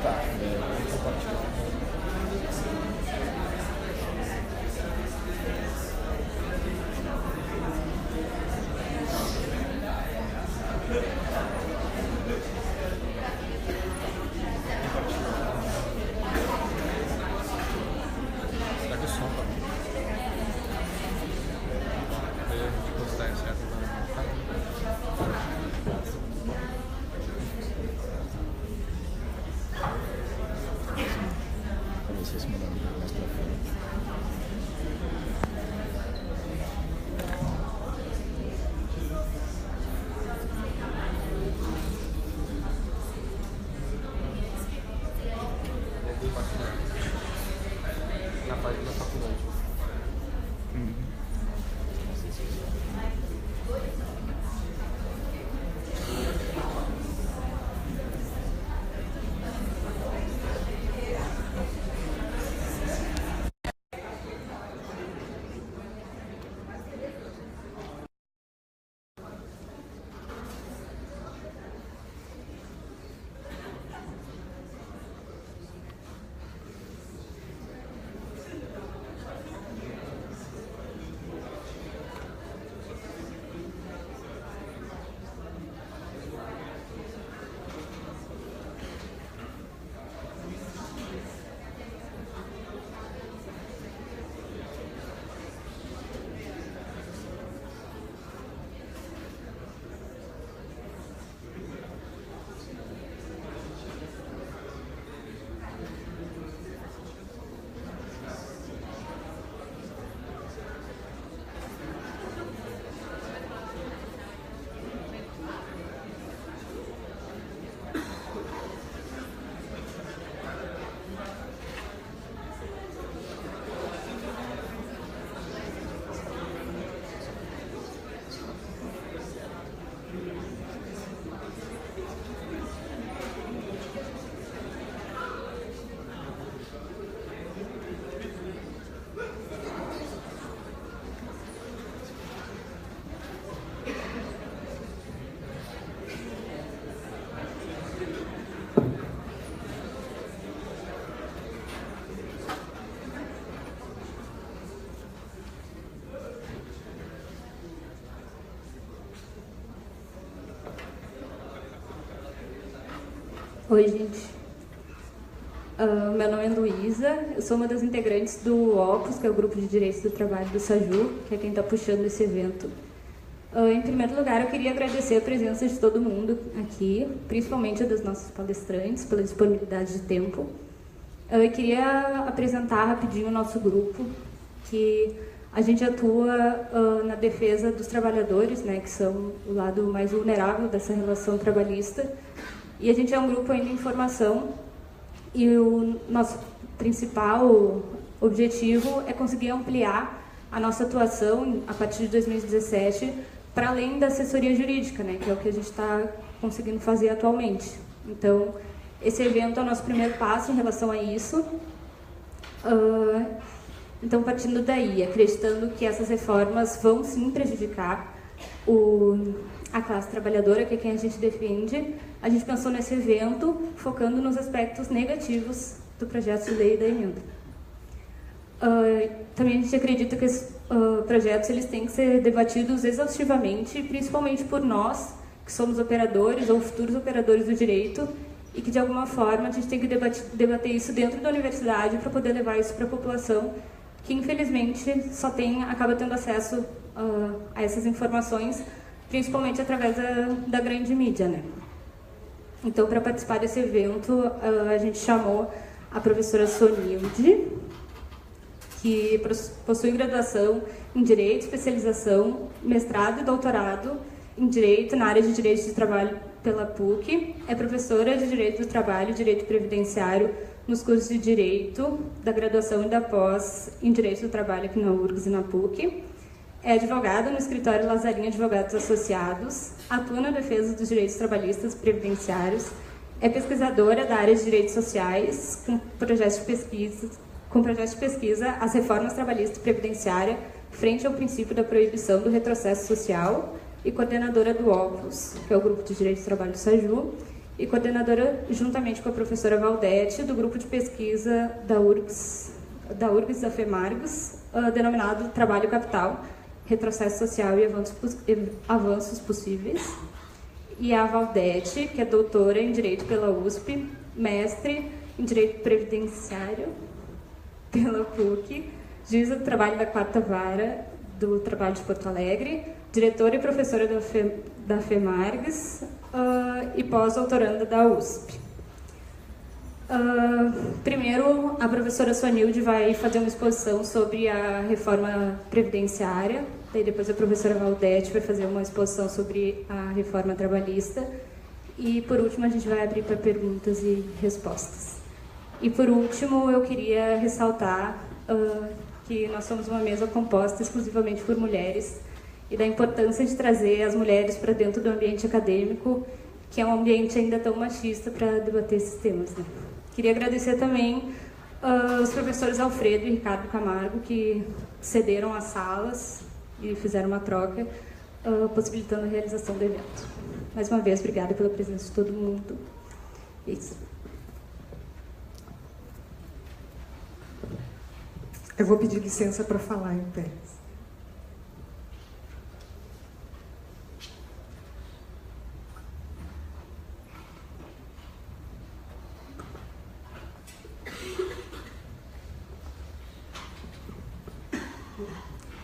Tá, vou compartilhar. Será que o som tá bom? Eu vou postar em certo para vocês mandarem mais pra frente. Na página da faculdade. Oi, gente. Meu nome é Luísa, eu sou uma das integrantes do OPUS, que é o Grupo de Direitos do Trabalho do SAJU, que é quem está puxando esse evento. Em primeiro lugar, eu queria agradecer a presença de todo mundo aqui, principalmente a dos nossos palestrantes, pela disponibilidade de tempo. Eu queria apresentar rapidinho o nosso grupo, que a gente atua na defesa dos trabalhadores, né, que são o lado mais vulnerável dessa relação trabalhista. E a gente é um grupo ainda em formação e o nosso principal objetivo é conseguir ampliar a nossa atuação a partir de 2017 para além da assessoria jurídica, né, que é o que a gente está conseguindo fazer atualmente. Então, esse evento é o nosso primeiro passo em relação a isso. Então, partindo daí, acreditando que essas reformas vão sim prejudicar a classe trabalhadora, que é quem a gente defende, a gente pensou nesse evento focando nos aspectos negativos do projeto de lei e da emenda. Também a gente acredita que esses projetos eles têm que ser debatidos exaustivamente, principalmente por nós, que somos operadores ou futuros operadores do direito, e que de alguma forma a gente tem que debater isso dentro da universidade para poder levar isso para a população, que infelizmente acaba tendo acesso a essas informações, principalmente através da grande mídia, né? Então, para participar desse evento, a gente chamou a professora Sonilde, que possui graduação em Direito, especialização, mestrado e doutorado em Direito, na área de Direito do Trabalho pela PUC, é professora de Direito do Trabalho e Direito Previdenciário nos cursos de Direito, da graduação e da pós em Direito do Trabalho aqui na URGS e na PUC, é advogada no escritório Lazarinho Advogados Associados, atua na defesa dos direitos trabalhistas e previdenciários, é pesquisadora da área de direitos sociais, com projetos de pesquisa as reformas trabalhista e previdenciária frente ao princípio da proibição do retrocesso social, e coordenadora do OPUS, que é o Grupo de Direitos do Trabalho do SAJU, e coordenadora, juntamente com a professora Valdete, do grupo de pesquisa da URGS da FEMARGS, denominado Trabalho Capital, Retrocesso Social e Avanços Possíveis. E a Valdete, que é doutora em Direito pela USP, mestre em Direito Previdenciário pela PUC, juíza do trabalho da 4ª Vara do Trabalho de Porto Alegre, diretora e professora da FEMARGS e pós-doutoranda da USP. Primeiro, a professora Suanilde vai fazer uma exposição sobre a reforma previdenciária, daí depois a professora Valdete vai fazer uma exposição sobre a reforma trabalhista e, por último, a gente vai abrir para perguntas e respostas. E, por último, eu queria ressaltar que nós somos uma mesa composta exclusivamente por mulheres e da importância de trazer as mulheres para dentro do ambiente acadêmico, que é um ambiente ainda tão machista, para debater esses temas, né? Queria agradecer também os professores Alfredo e Ricardo Camargo, que cederam as salas e fizeram uma troca, possibilitando a realização do evento. Mais uma vez, obrigada pela presença de todo mundo. Isso. Eu vou pedir licença para falar em pé.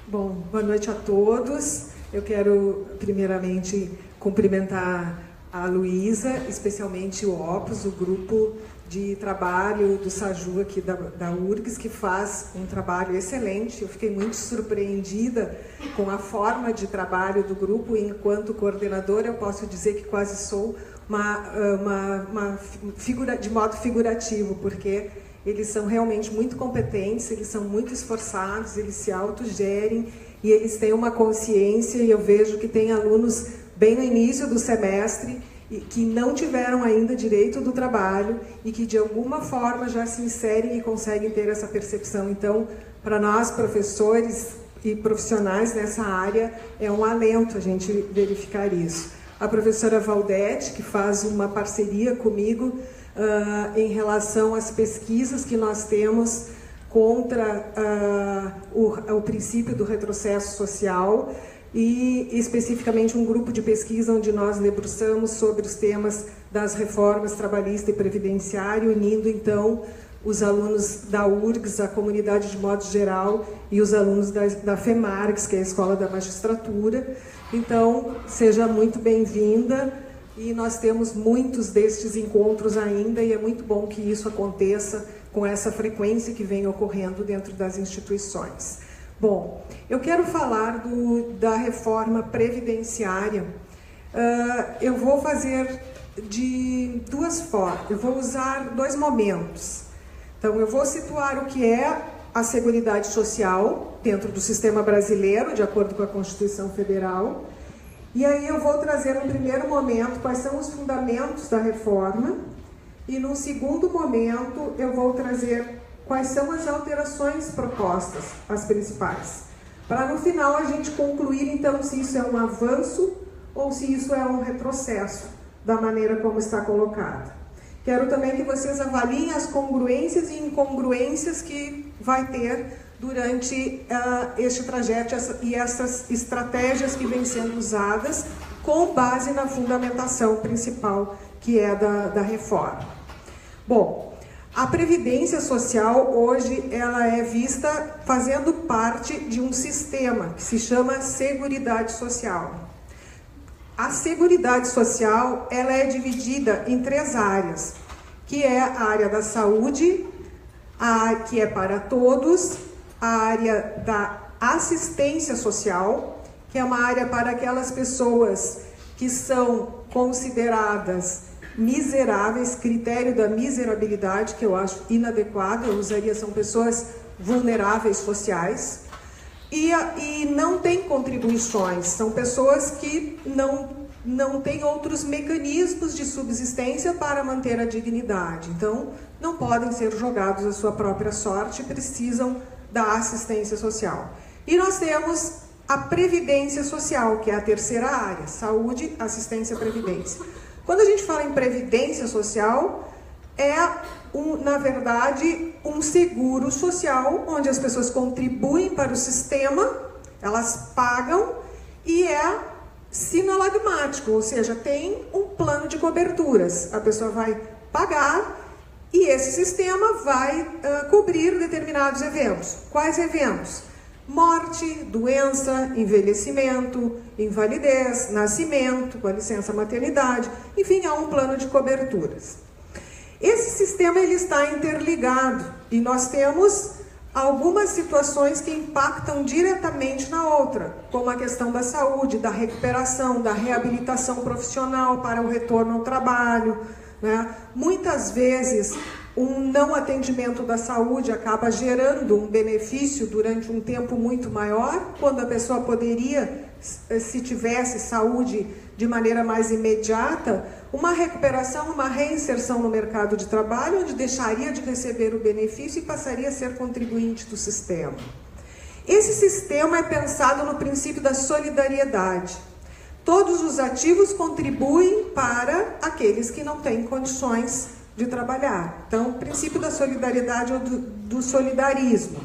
Bom, boa noite a todos. Eu quero, primeiramente, cumprimentar a Luísa, especialmente o Opus, o grupo de trabalho do SAJU aqui da URGS, que faz um trabalho excelente. Eu fiquei muito surpreendida com a forma de trabalho do grupo, e enquanto coordenadora eu posso dizer que quase sou uma figura, de modo figurativo, porque eles são realmente muito competentes, eles são muito esforçados, eles se autogerem e eles têm uma consciência, e eu vejo que tem alunos bem no início do semestre e que não tiveram ainda direito do trabalho e que de alguma forma já se inserem e conseguem ter essa percepção. Então, para nós, professores e profissionais nessa área, é um alento a gente verificar isso. A professora Valdete, que faz uma parceria comigo em relação às pesquisas que nós temos contra o princípio do retrocesso social, e especificamente um grupo de pesquisa onde nós debruçamos sobre os temas das reformas trabalhista e previdenciária, unindo então os alunos da URGS, a comunidade de modo geral, e os alunos da FEMARGS, que é a Escola da Magistratura. Então, seja muito bem-vinda. E nós temos muitos destes encontros ainda, e é muito bom que isso aconteça com essa frequência que vem ocorrendo dentro das instituições. Bom, eu quero falar da reforma previdenciária. Eu vou fazer de duas formas, eu vou usar dois momentos. Então, eu vou situar o que é a Seguridade Social dentro do sistema brasileiro, de acordo com a Constituição Federal. E aí eu vou trazer no primeiro momento quais são os fundamentos da reforma, e no segundo momento eu vou trazer quais são as alterações propostas, as principais, para no final a gente concluir então se isso é um avanço ou se isso é um retrocesso da maneira como está colocado. Quero também que vocês avaliem as congruências e incongruências que vai ter durante este trajeto e essas estratégias que vêm sendo usadas com base na fundamentação principal que é da reforma. Bom, a Previdência Social hoje ela é vista fazendo parte de um sistema que se chama Seguridade Social. A Seguridade Social ela é dividida em três áreas, que é a área da saúde, que é para todos, a área da assistência social, que é uma área para aquelas pessoas que são consideradas miseráveis, critério da miserabilidade, que eu acho inadequado, eu usaria, são pessoas vulneráveis sociais, e não têm contribuições, são pessoas que não têm outros mecanismos de subsistência para manter a dignidade, então não podem ser jogados à sua própria sorte, precisam da assistência social. E nós temos a Previdência Social, que é a terceira área, saúde, assistência e previdência. Quando a gente fala em previdência social, na verdade, um seguro social, onde as pessoas contribuem para o sistema, elas pagam e é sinalagmático, ou seja, tem um plano de coberturas. A pessoa vai pagar e esse sistema vai cobrir determinados eventos. Quais eventos? Morte, doença, envelhecimento, invalidez, nascimento, com a licença maternidade, enfim, há um plano de coberturas. Esse sistema ele está interligado e nós temos algumas situações que impactam diretamente na outra, como a questão da saúde, da recuperação, da reabilitação profissional para o retorno ao trabalho, né? Muitas vezes, um não atendimento da saúde acaba gerando um benefício durante um tempo muito maior, quando a pessoa poderia, se tivesse saúde de maneira mais imediata, uma recuperação, uma reinserção no mercado de trabalho, onde deixaria de receber o benefício e passaria a ser contribuinte do sistema. Esse sistema é pensado no princípio da solidariedade. Todos os ativos contribuem para aqueles que não têm condições de trabalhar. Então, o princípio da solidariedade ou do solidarismo.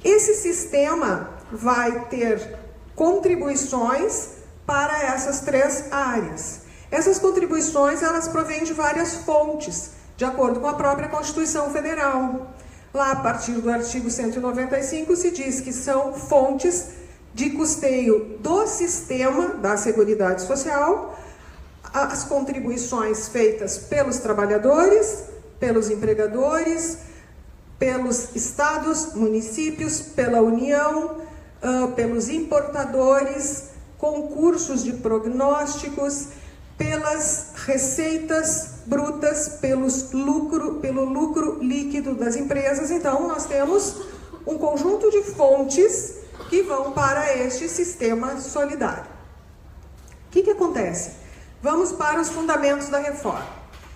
Esse sistema vai ter contribuições para essas três áreas. Essas contribuições, elas provêm de várias fontes, de acordo com a própria Constituição Federal. Lá, a partir do artigo 195, se diz que são fontes de custeio do sistema da Seguridade Social, as contribuições feitas pelos trabalhadores, pelos empregadores, pelos estados, municípios, pela União, pelos importadores, concursos de prognósticos, pelas receitas brutas, pelo lucro líquido das empresas. Então, nós temos um conjunto de fontes que vão para este sistema solidário. O que acontece? Vamos para os fundamentos da reforma.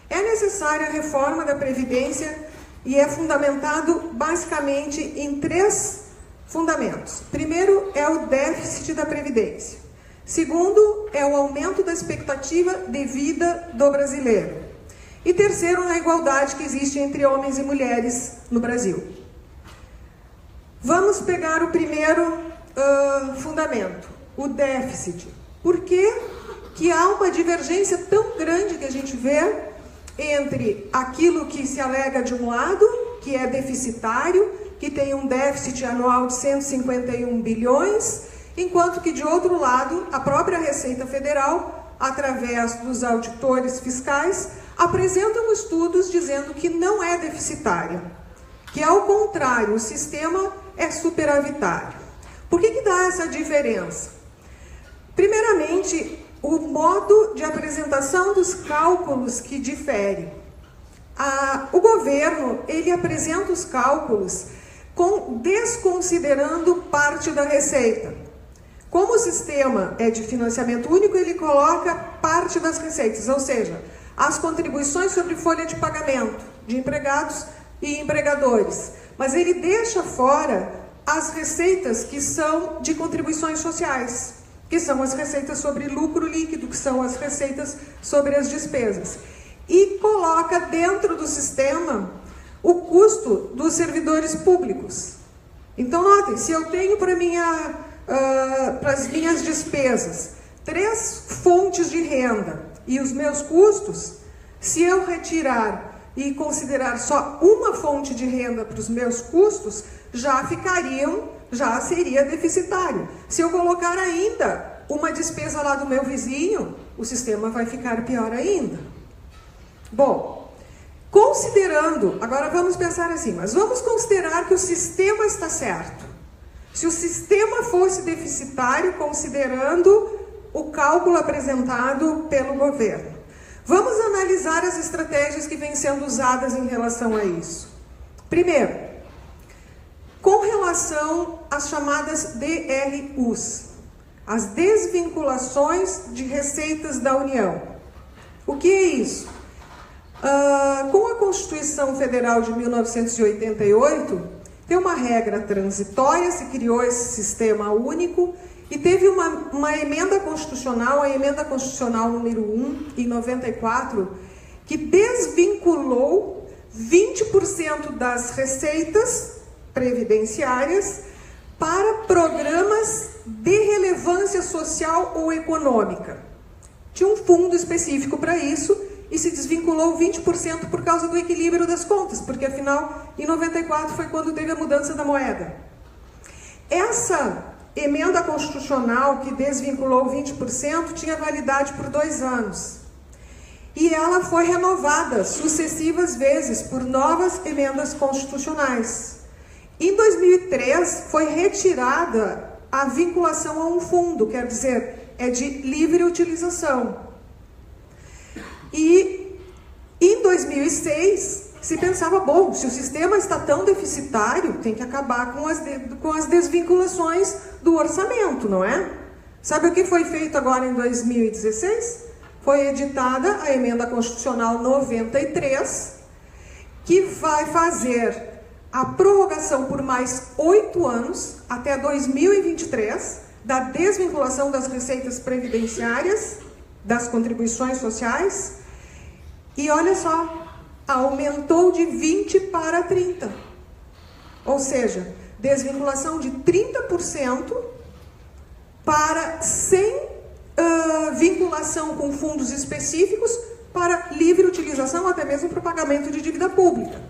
É necessária a reforma da Previdência e é fundamentado basicamente em três fundamentos. Primeiro é o déficit da Previdência. Segundo é o aumento da expectativa de vida do brasileiro. E terceiro, na igualdade que existe entre homens e mulheres no Brasil. Vamos pegar o primeiro fundamento, o déficit. Por que há uma divergência tão grande que a gente vê entre aquilo que se alega de um lado, que é deficitário, que tem um déficit anual de 151 bilhões, enquanto que, de outro lado, a própria Receita Federal, através dos auditores fiscais, apresentam estudos dizendo que não é deficitário, que, ao contrário, o sistema é superavitário. Por que dá essa diferença? Primeiramente, o modo de apresentação dos cálculos que difere. O governo, ele apresenta os cálculos desconsiderando parte da receita. Como o sistema é de financiamento único, ele coloca parte das receitas, ou seja, as contribuições sobre folha de pagamento de empregados e empregadores. Mas ele deixa fora as receitas que são de contribuições sociais, que são as receitas sobre lucro líquido, que são as receitas sobre as despesas. E coloca dentro do sistema o custo dos servidores públicos. Então, notem, se eu tenho para as minhas despesas 3 fontes de renda e os meus custos, se eu retirar e considerar só uma fonte de renda para os meus custos, já seria deficitário. Se eu colocar ainda uma despesa lá do meu vizinho, o sistema vai ficar pior ainda. Bom, considerando, agora vamos pensar assim, mas vamos considerar que o sistema está certo. Se o sistema fosse deficitário, considerando o cálculo apresentado pelo governo. Vamos analisar as estratégias que vêm sendo usadas em relação a isso. Primeiro, com relação às chamadas DRUs, as desvinculações de receitas da União. O que é isso? Com a Constituição Federal de 1988, tem uma regra transitória, se criou esse sistema único, E teve uma emenda constitucional, a emenda constitucional número 1, em 94, que desvinculou 20% das receitas previdenciárias para programas de relevância social ou econômica. Tinha um fundo específico para isso e se desvinculou 20% por causa do equilíbrio das contas, porque afinal, em 94 foi quando teve a mudança da moeda. Essa emenda constitucional que desvinculou 20% tinha validade por 2 anos. E ela foi renovada sucessivas vezes por novas emendas constitucionais. Em 2003, foi retirada a vinculação a um fundo, quer dizer, é de livre utilização. E em 2006, se pensava, bom, se o sistema está tão deficitário, tem que acabar com as desvinculações do orçamento, não é? Sabe o que foi feito agora em 2016? Foi editada a emenda constitucional 93, que vai fazer a prorrogação por mais 8 anos, até 2023, da desvinculação das receitas previdenciárias, das contribuições sociais, e olha só, aumentou de 20 para 30. Ou seja, desvinculação de 30% para sem vinculação com fundos específicos para livre utilização, até mesmo para o pagamento de dívida pública.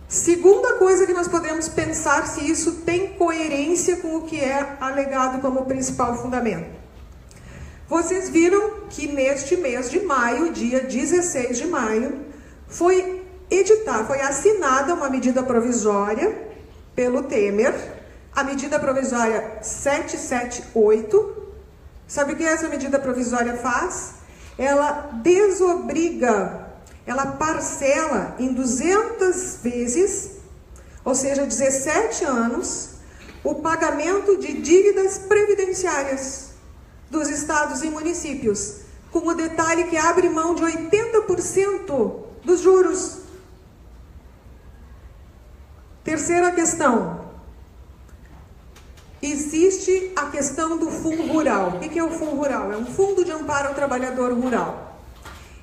Segunda coisa que nós podemos pensar se isso tem coerência com o que é alegado como principal fundamento. Vocês viram que neste mês de maio, dia 16 de maio, foi assinada uma medida provisória pelo Temer, a medida provisória 778. Sabe o que essa medida provisória faz? Ela desobriga, ela parcela em 200 vezes, ou seja, 17 anos, o pagamento de dívidas previdenciárias dos estados e municípios, com o detalhe que abre mão de 80% dos juros. Terceira questão. Existe a questão do Fundo Rural. O que é o Fundo Rural? É um fundo de amparo ao trabalhador rural.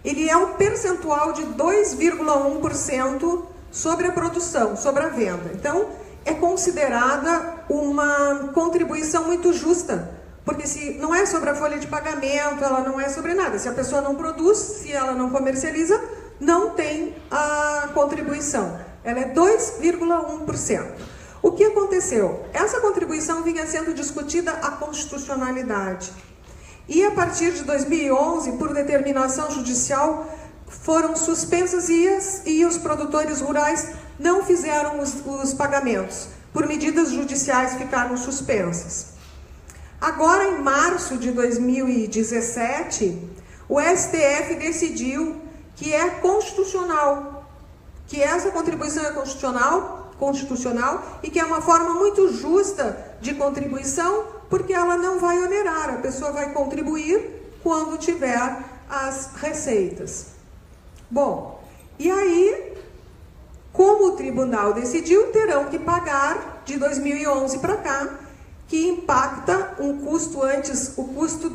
Ele é um percentual de 2,1% sobre a produção, sobre a venda. Então, é considerada uma contribuição muito justa, porque se não é sobre a folha de pagamento, ela não é sobre nada. Se a pessoa não produz, se ela não comercializa, não tem a contribuição. Ela é 2,1%. O que aconteceu? Essa contribuição vinha sendo discutida a constitucionalidade. E a partir de 2011, por determinação judicial, foram suspensas e os produtores rurais não fizeram os pagamentos. Por medidas judiciais ficaram suspensas. Agora, em março de 2017, o STF decidiu que é constitucional, que essa contribuição é constitucional e que é uma forma muito justa de contribuição, porque ela não vai onerar, a pessoa vai contribuir quando tiver as receitas. Bom, e aí, como o tribunal decidiu, terão que pagar de 2011 para cá, que impacta um custo antes, o custo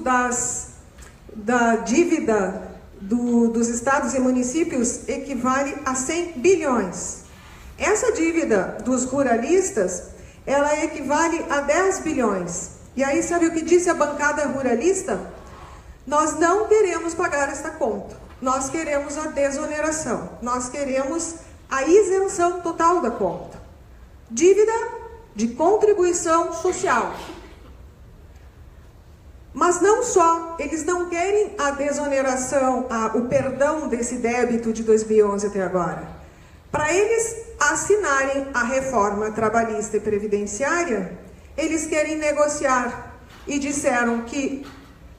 da dívida dos estados e municípios equivale a 100 bilhões. Essa dívida dos ruralistas, ela equivale a 10 bilhões. E aí, sabe o que disse a bancada ruralista? Nós não queremos pagar esta conta. Nós queremos a desoneração. Nós queremos a isenção total da conta. Dívida de contribuição social. Mas não só, eles não querem a desoneração, o perdão desse débito de 2011 até agora. Para eles assinarem a reforma trabalhista e previdenciária, eles querem negociar e disseram que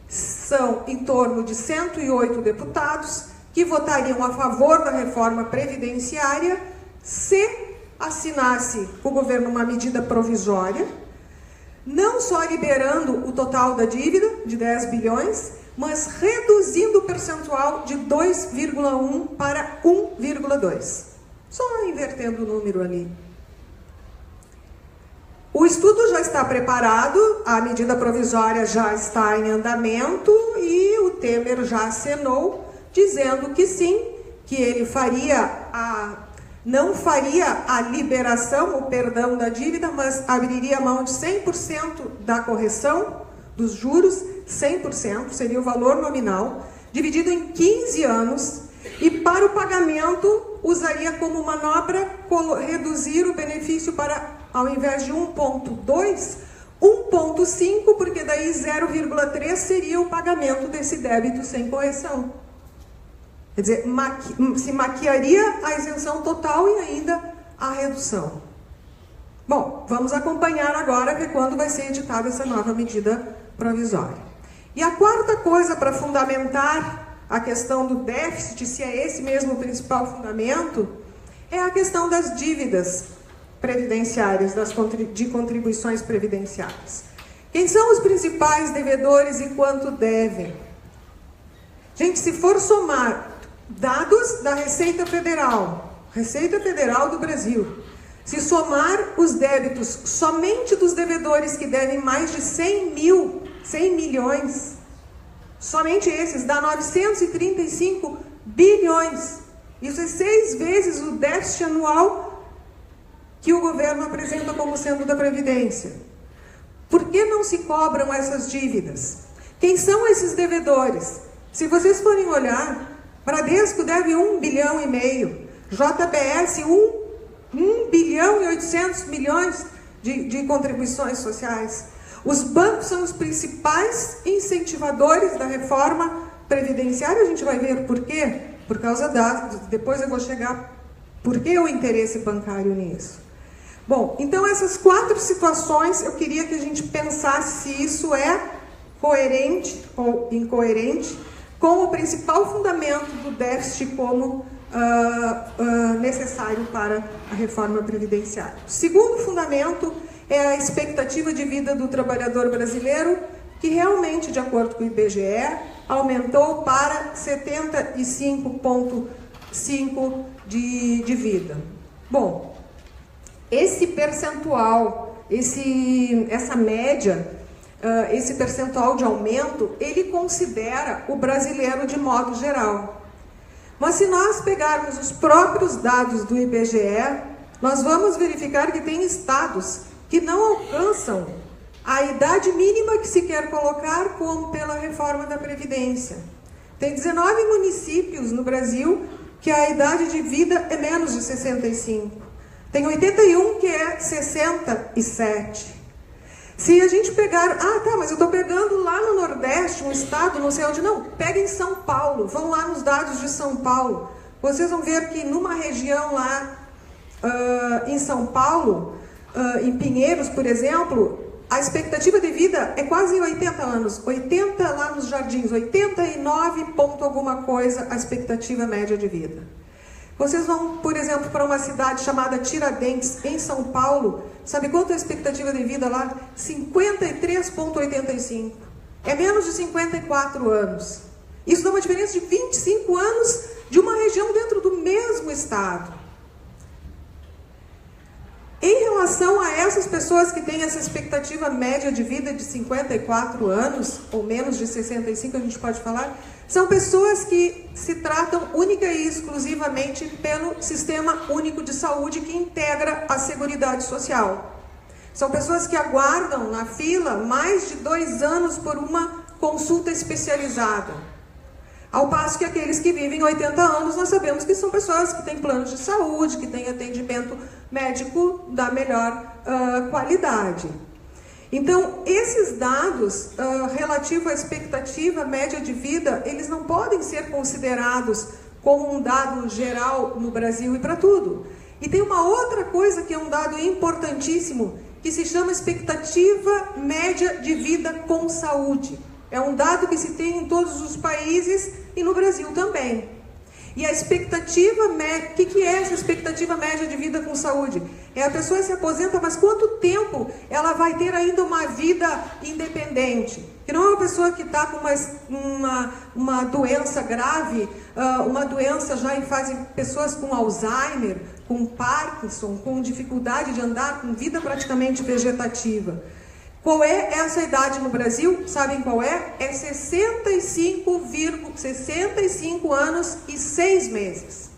são em torno de 108 deputados que votariam a favor da reforma previdenciária se assinasse o governo uma medida provisória, não só liberando o total da dívida de 10 bilhões, mas reduzindo o percentual de 2,1 para 1,2. Só invertendo o número ali. O estudo já está preparado, a medida provisória já está em andamento e o Temer já acenou, dizendo que sim, que ele não faria a liberação, o perdão da dívida, mas abriria mão de 100% da correção dos juros, 100%, seria o valor nominal, dividido em 15 anos, e para o pagamento usaria como manobra reduzir o benefício para, ao invés de 1,2, 1,5, porque daí 0,3 seria o pagamento desse débito sem correção. Quer dizer, se maquiaria a isenção total e ainda a redução. Bom, vamos acompanhar agora ver quando vai ser editada essa nova medida provisória. E a quarta coisa para fundamentar a questão do déficit, se é esse mesmo o principal fundamento, é a questão das dívidas previdenciárias, de contribuições previdenciárias. Quem são os principais devedores e quanto devem? Gente, se for somar dados da Receita Federal do Brasil, se somar os débitos somente dos devedores que devem mais de 100 milhões, somente esses, dá 935 bilhões. Isso é 6 vezes o déficit anual que o governo apresenta como sendo da Previdência. Por que não se cobram essas dívidas? Quem são esses devedores? Se vocês forem olhar, Bradesco deve 1,5 bilhão, JBS 1 bilhão e 800 milhões de contribuições sociais. Os bancos são os principais incentivadores da reforma previdenciária. A gente vai ver por quê. Por causa depois eu vou chegar por que o interesse bancário nisso. Bom, então essas 4 situações eu queria que a gente pensasse se isso é coerente ou incoerente com o principal fundamento do déficit como necessário para a reforma previdenciária. O segundo fundamento é a expectativa de vida do trabalhador brasileiro, que realmente, de acordo com o IBGE, aumentou para 75,5 de vida. Bom, esse percentual, essa média, esse percentual de aumento, ele considera o brasileiro de modo geral. Mas se nós pegarmos os próprios dados do IBGE, nós vamos verificar que tem estados que não alcançam a idade mínima que se quer colocar como pela reforma da Previdência. Tem 19 municípios no Brasil que a idade de vida é menos de 65. Tem 81 que é 67. Se a gente pegar, mas eu estou pegando lá no Nordeste, um estado, não sei onde, não, pega em São Paulo, vão lá nos dados de São Paulo. Vocês vão ver que numa região lá em São Paulo, em Pinheiros, por exemplo, a expectativa de vida é quase 80 anos, 80 lá nos Jardins, 89 ponto alguma coisa a expectativa média de vida. Vocês vão, por exemplo, para uma cidade chamada Tiradentes, em São Paulo, sabe quanto é a expectativa de vida lá? 53,85. É menos de 54 anos. Isso dá uma diferença de 25 anos de uma região dentro do mesmo estado. Em relação a essas pessoas que têm essa expectativa média de vida de 54 anos, ou menos de 65, a gente pode falar, são pessoas que se tratam única e exclusivamente pelo Sistema Único de Saúde, que integra a Seguridade Social. São pessoas que aguardam na fila mais de 2 anos por uma consulta especializada. Ao passo que aqueles que vivem 80 anos, nós sabemos que são pessoas que têm planos de saúde, que têm atendimento médico da melhor qualidade. Então, esses dados relativos à expectativa média de vida, eles não podem ser considerados como um dado geral no Brasil e para tudo. E tem uma outra coisa que é um dado importantíssimo, que se chama expectativa média de vida com saúde. É um dado que se tem em todos os países e no Brasil também. E a expectativa média, o que é essa expectativa média de vida com saúde? É a pessoa se aposenta, mas quanto tempo ela vai ter ainda uma vida independente? Que não é uma pessoa que está com uma doença grave, uma doença já em fase, pessoas com Alzheimer, com Parkinson, com dificuldade de andar, com vida praticamente vegetativa. Qual é essa idade no Brasil? Sabem qual é? É 65 anos e 6 meses.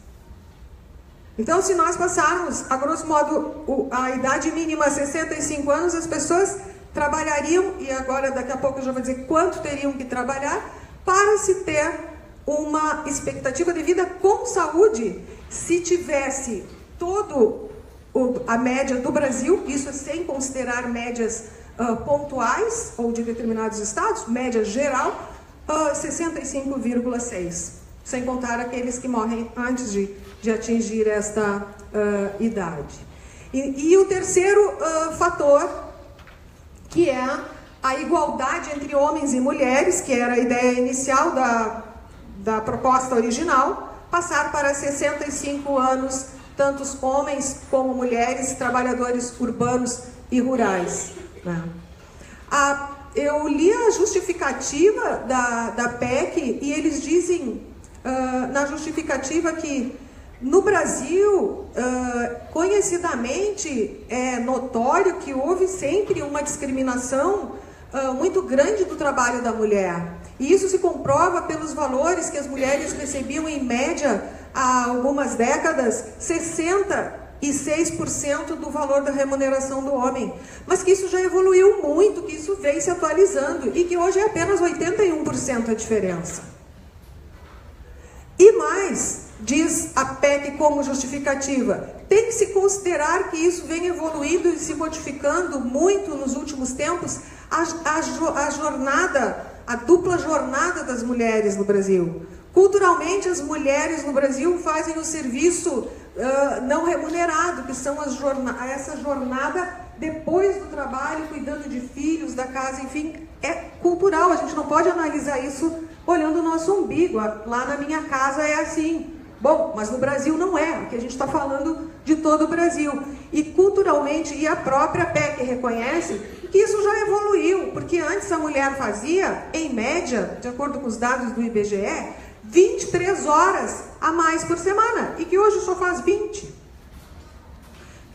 Então, se nós passarmos, a grosso modo, a idade mínima 65 anos, as pessoas trabalhariam, e agora daqui a pouco eu já vou dizer quanto teriam que trabalhar, para se ter uma expectativa de vida com saúde, se tivesse a média do Brasil, isso é sem considerar médias pontuais ou de determinados estados, média geral, 65,6, sem contar aqueles que morrem antes de atingir esta idade. E o terceiro fator, que é a igualdade entre homens e mulheres, que era a ideia inicial da proposta original, passar para 65 anos, tanto homens como mulheres, trabalhadores urbanos e rurais. Eu li a justificativa da PEC e eles dizem na justificativa que no Brasil, conhecidamente, é notório que houve sempre uma discriminação muito grande do trabalho da mulher. E isso se comprova pelos valores que as mulheres recebiam em média há algumas décadas, 66% do valor da remuneração do homem. Mas que isso já evoluiu muito, que isso vem se atualizando e que hoje é apenas 81% a diferença. E mais, diz a PEC como justificativa, tem que se considerar que isso vem evoluindo e se modificando muito nos últimos tempos, a jornada, a dupla jornada das mulheres no Brasil. Culturalmente, as mulheres no Brasil fazem o serviço não remunerado, que são essa jornada depois do trabalho, cuidando de filhos, da casa, enfim, é cultural. A gente não pode analisar isso olhando o nosso umbigo. Lá na minha casa é assim. Bom, mas no Brasil não é, porque a gente está falando de todo o Brasil. E culturalmente, e a própria PEC reconhece que isso já evoluiu, porque antes a mulher fazia, em média, de acordo com os dados do IBGE, 23 horas a mais por semana, e que hoje só faz 20.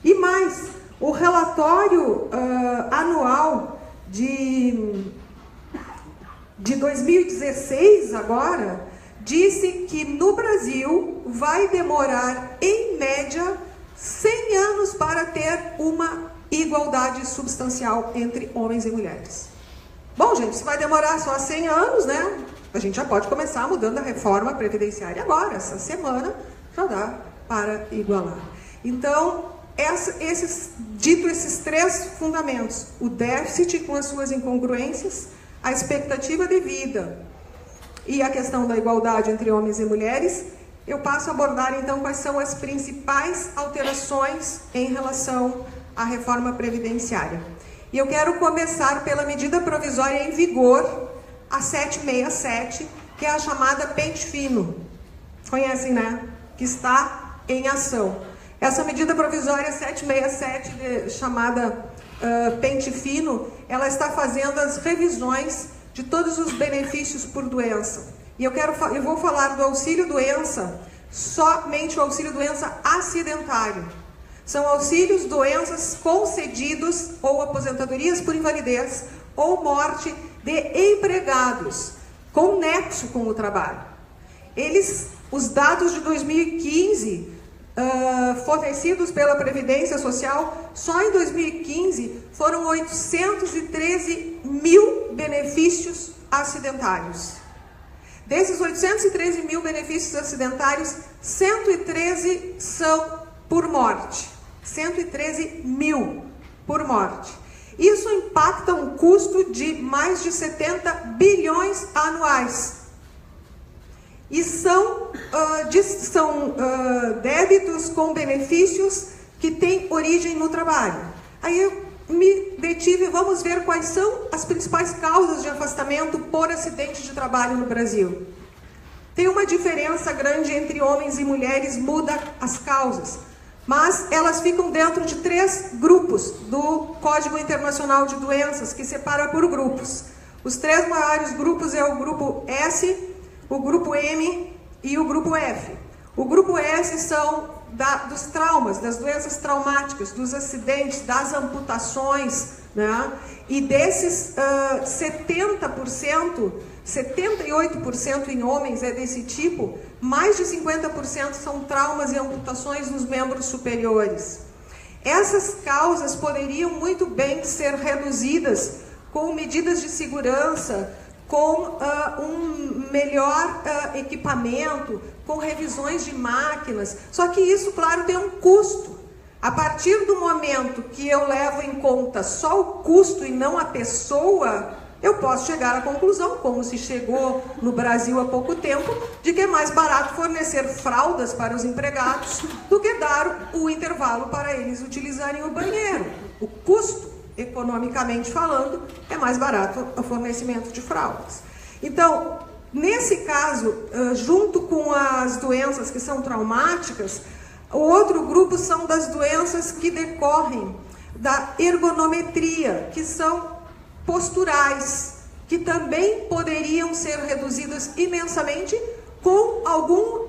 E mais, o relatório anual de 2016, agora, disse que no Brasil vai demorar, em média, 100 anos para ter uma igualdade substancial entre homens e mulheres. Bom, gente, se vai demorar só 100 anos, né? A gente já pode começar mudando a reforma previdenciária agora, essa semana, já dá para igualar. Então, esses três fundamentos, o déficit com as suas incongruências, a expectativa de vida e a questão da igualdade entre homens e mulheres, eu passo a abordar então quais são as principais alterações em relação à reforma previdenciária. E eu quero começar pela medida provisória em vigor, a 767, que é a chamada pente fino. Conhecem, né? Que está em ação. Essa medida provisória 767, chamada pente fino, ela está fazendo as revisões de todos os benefícios por doença. E eu vou falar do auxílio-doença, somente o auxílio-doença acidentário. São auxílios doenças concedidos ou aposentadorias por invalidez ou morte de empregados com nexo com o trabalho. Os dados de 2015 fornecidos pela Previdência Social, só em 2015 foram 813 mil benefícios acidentários. Desses 813 mil benefícios acidentários, 113 são por morte. 113 mil por morte. Isso impacta um custo de mais de 70 bilhões anuais. E são débitos com benefícios que têm origem no trabalho. Aí eu me detive, vamos ver quais são as principais causas de afastamento por acidente de trabalho no Brasil. Tem uma diferença grande entre homens e mulheres, muda as causas, mas elas ficam dentro de 3 grupos do Código Internacional de Doenças, que separa por grupos. Os 3 maiores grupos é o grupo S, o grupo M e o grupo F. O grupo S são dos traumas, das doenças traumáticas, dos acidentes, das amputações, né? E desses 78% em homens é desse tipo, mais de 50% são traumas e amputações nos membros superiores. Essas causas poderiam muito bem ser reduzidas com medidas de segurança, com um melhor equipamento, com revisões de máquinas. Só que isso, claro, tem um custo. A partir do momento que eu levo em conta só o custo e não a pessoa, eu posso chegar à conclusão, como se chegou no Brasil há pouco tempo, de que é mais barato fornecer fraldas para os empregados do que dar o intervalo para eles utilizarem o banheiro. O custo, economicamente falando, é mais barato o fornecimento de fraldas. Então, nesse caso, junto com as doenças que são traumáticas, o outro grupo são das doenças que decorrem da ergonometria, que são posturais, que também poderiam ser reduzidas imensamente com algum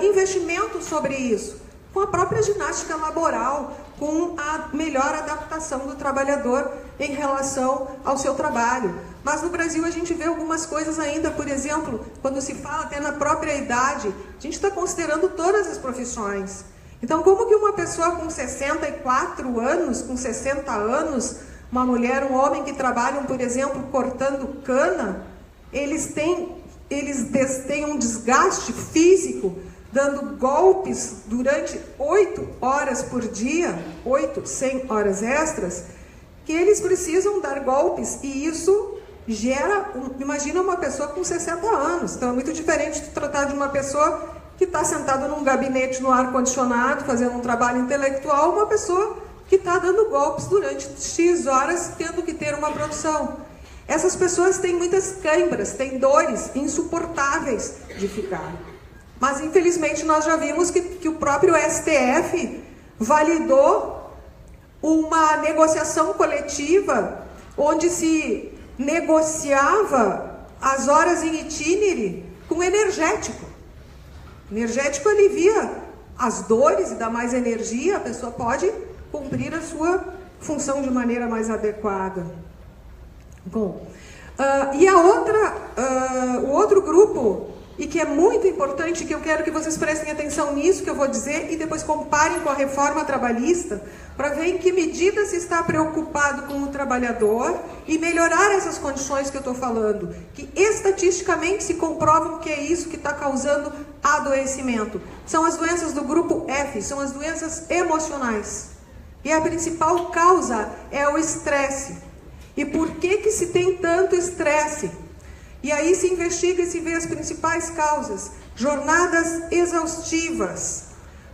investimento sobre isso, com a própria ginástica laboral, com a melhor adaptação do trabalhador em relação ao seu trabalho. Mas no Brasil a gente vê algumas coisas ainda, por exemplo, quando se fala até na própria idade, a gente está considerando todas as profissões. Então, como que uma pessoa com 64 anos, com 60 anos, uma mulher, um homem que trabalham, por exemplo, cortando cana, eles têm um desgaste físico, dando golpes durante 8 horas por dia, 100 horas extras, que eles precisam dar golpes, e isso gera, imagina uma pessoa com 60 anos, então é muito diferente de tratar de uma pessoa que está sentada num gabinete no ar-condicionado, fazendo um trabalho intelectual, uma pessoa que está dando golpes durante X horas, tendo que ter uma produção. Essas pessoas têm muitas câimbras, têm dores insuportáveis de ficar. Mas, infelizmente, nós já vimos que o próprio STF validou uma negociação coletiva onde se negociava as horas em itinere com energético. Energético alivia as dores e dá mais energia, a pessoa pode cumprir a sua função de maneira mais adequada. Bom, e o outro grupo, e que é muito importante, que eu quero que vocês prestem atenção nisso que eu vou dizer, e depois comparem com a reforma trabalhista, para ver em que medida se está preocupado com o trabalhador e melhorar essas condições que eu estou falando, que estatisticamente se comprovam que é isso que está causando adoecimento. São as doenças do grupo F, são as doenças emocionais. E a principal causa é o estresse. E por que se tem tanto estresse? E aí se investiga e se vê as principais causas: jornadas exaustivas,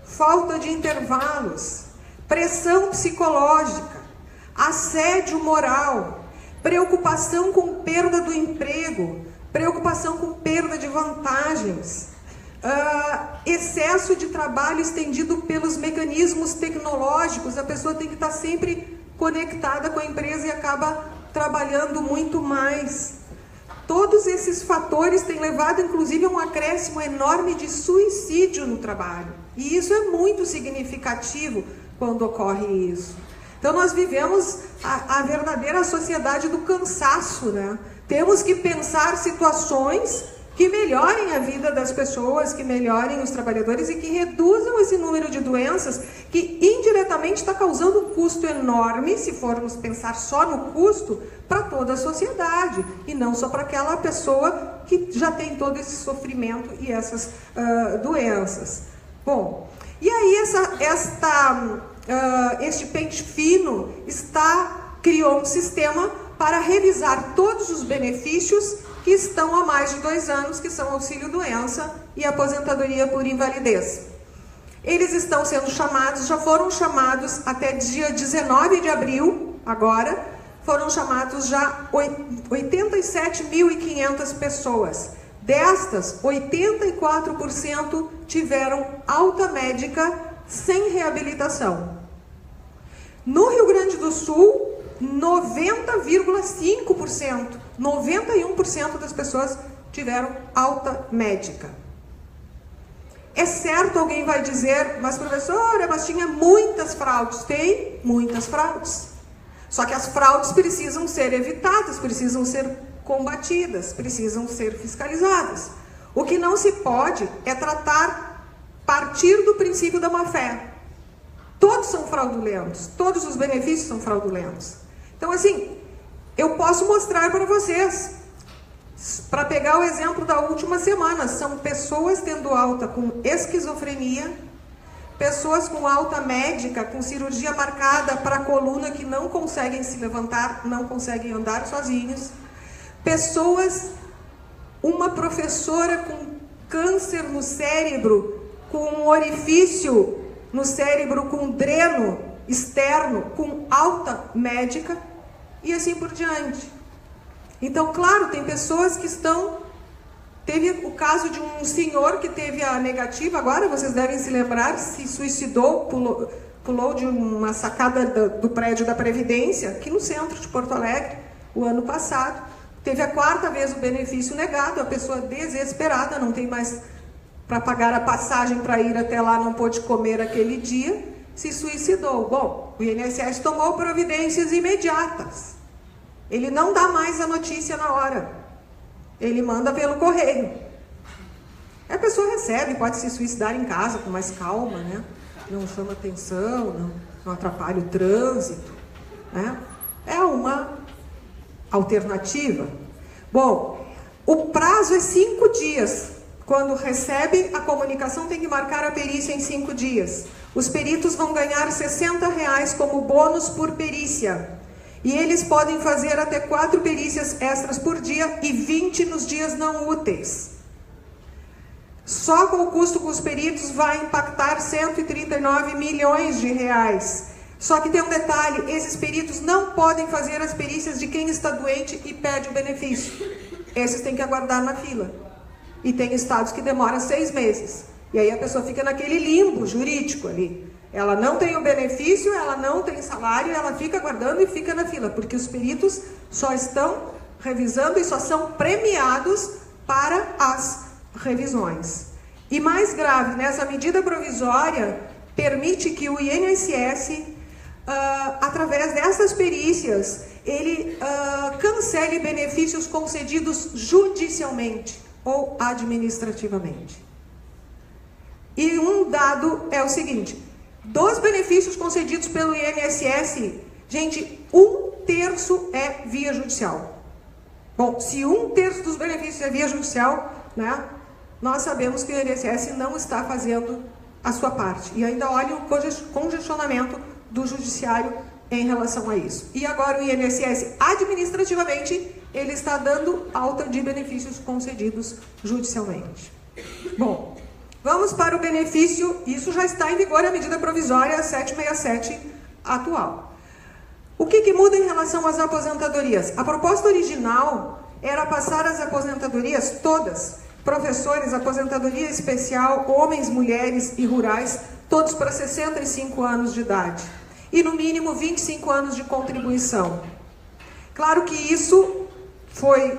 falta de intervalos, pressão psicológica, assédio moral, preocupação com perda do emprego, preocupação com perda de vantagens, excesso de trabalho estendido pelos mecanismos tecnológicos. A pessoa tem que estar sempre conectada com a empresa e acaba trabalhando muito mais. Todos esses fatores têm levado, inclusive, a um acréscimo enorme de suicídio no trabalho. E isso é muito significativo quando ocorre isso. Então, nós vivemos a verdadeira sociedade do cansaço, né? Temos que pensar situações que melhorem a vida das pessoas, que melhorem os trabalhadores e que reduzam esse número de doenças que indiretamente está causando um custo enorme, se formos pensar só no custo, para toda a sociedade, e não só para aquela pessoa que já tem todo esse sofrimento e essas doenças. Bom, e aí este pente fino criou um sistema para revisar todos os benefícios que estão há mais de 2 anos, que são auxílio-doença e aposentadoria por invalidez. Eles estão sendo chamados, já foram chamados até dia 19 de abril, agora, foram chamados já 87.500 pessoas. Destas, 84% tiveram alta médica sem reabilitação. No Rio Grande do Sul, 90,5%, 91% das pessoas tiveram alta médica. É certo, alguém vai dizer, mas professora, mas tinha muitas fraudes. Tem muitas fraudes. Só que as fraudes precisam ser evitadas, precisam ser combatidas, precisam ser fiscalizadas. O que não se pode é partir do princípio da má-fé. Todos são fraudulentos, todos os benefícios são fraudulentos. Então, assim, eu posso mostrar para vocês, para pegar o exemplo da última semana, são pessoas tendo alta com esquizofrenia, pessoas com alta médica, com cirurgia marcada para a coluna, que não conseguem se levantar, não conseguem andar sozinhos, pessoas, uma professora com câncer no cérebro, com um orifício no cérebro, com dreno externo, com alta médica, e assim por diante. Então, claro, tem pessoas que estão... Teve o caso de um senhor que teve a negativa, agora vocês devem se lembrar, se suicidou, pulou de uma sacada do prédio da Previdência, aqui no centro de Porto Alegre, o ano passado. Teve a 4ª vez o benefício negado, a pessoa desesperada, não tem mais para pagar a passagem para ir até lá, não pôde comer aquele dia, se suicidou. Bom, o INSS tomou providências imediatas. Ele não dá mais a notícia na hora. Ele manda pelo correio. A pessoa recebe, pode se suicidar em casa com mais calma, né? Não chama atenção, não atrapalha o trânsito, né? É uma alternativa. Bom, o prazo é 5 dias. Quando recebe a comunicação, tem que marcar a perícia em 5 dias. Os peritos vão ganhar R$60 como bônus por perícia. E eles podem fazer até 4 perícias extras por dia e 20 nos dias não úteis. Só com o custo com os peritos vai impactar R$139 milhões. Só que tem um detalhe, esses peritos não podem fazer as perícias de quem está doente e pede o benefício. Esses têm que aguardar na fila. E tem estados que demoram 6 meses. E aí a pessoa fica naquele limbo jurídico ali. Ela não tem o benefício, ela não tem salário, ela fica aguardando e fica na fila, porque os peritos só estão revisando e só são premiados para as revisões. E mais grave, nessa medida provisória, permite que o INSS, através dessas perícias, ele cancele benefícios concedidos judicialmente ou administrativamente. E um dado é o seguinte: dos benefícios concedidos pelo INSS, gente, 1/3 é via judicial. Bom, se 1/3 dos benefícios é via judicial, né, nós sabemos que o INSS não está fazendo a sua parte. E ainda olha o congestionamento do judiciário em relação a isso. E agora o INSS, administrativamente, ele está dando alta de benefícios concedidos judicialmente. Bom, vamos para o benefício, isso já está em vigor, a medida provisória 767 atual. O que muda em relação às aposentadorias? A proposta original era passar as aposentadorias todas, professores, aposentadoria especial, homens, mulheres e rurais, todos para 65 anos de idade. E no mínimo 25 anos de contribuição. Claro que isso foi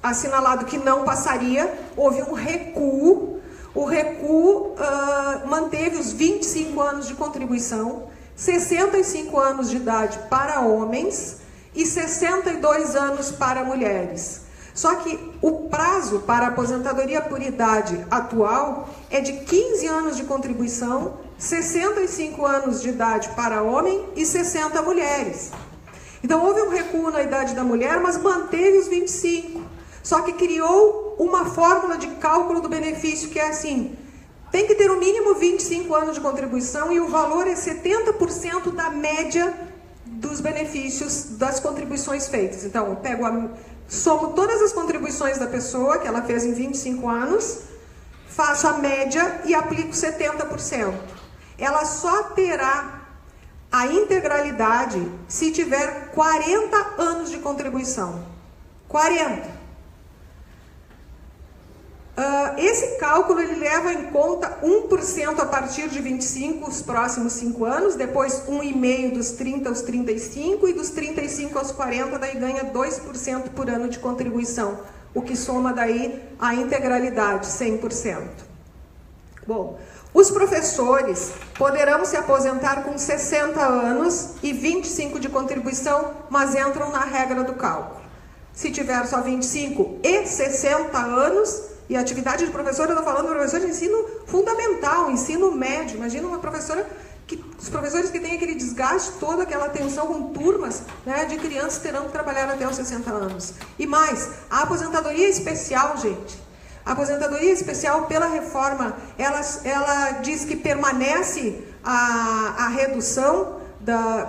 assinalado que não passaria, houve um recuo. O recuo manteve os 25 anos de contribuição, 65 anos de idade para homens e 62 anos para mulheres. Só que o prazo para a aposentadoria por idade atual é de 15 anos de contribuição, 65 anos de idade para homem e 60 mulheres. Então houve um recuo na idade da mulher, mas manteve os 25. Só que criou uma fórmula de cálculo do benefício que é assim: tem que ter no mínimo 25 anos de contribuição e o valor é 70% da média dos benefícios das contribuições feitas. Então, eu somo todas as contribuições da pessoa que ela fez em 25 anos, faço a média e aplico 70%. Ela só terá a integralidade se tiver 40 anos de contribuição. 40. Esse cálculo ele leva em conta 1% a partir de 25, os próximos 5 anos, depois 1,5% dos 30 aos 35 e dos 35 aos 40, daí ganha 2% por ano de contribuição, o que soma daí a integralidade, 100%. Bom, os professores poderão se aposentar com 60 anos e 25 de contribuição, mas entram na regra do cálculo. Se tiver só 25 e 60 anos, e a atividade de professor, eu estou falando de professor de ensino fundamental, ensino médio. Imagina uma professora, os professores que têm aquele desgaste, toda aquela atenção com turmas, né, de crianças terão que trabalhar até os 60 anos. E mais, a aposentadoria especial, gente, a aposentadoria especial pela reforma, ela diz que permanece a redução,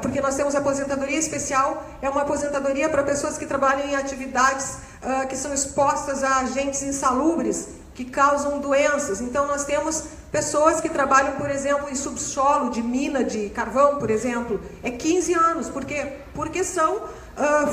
porque nós temos a aposentadoria especial, é uma aposentadoria para pessoas que trabalham em atividades que são expostas a agentes insalubres, que causam doenças. Então nós temos pessoas que trabalham, por exemplo, em subsolo de mina de carvão, por exemplo, é 15 anos. Por quê? Porque são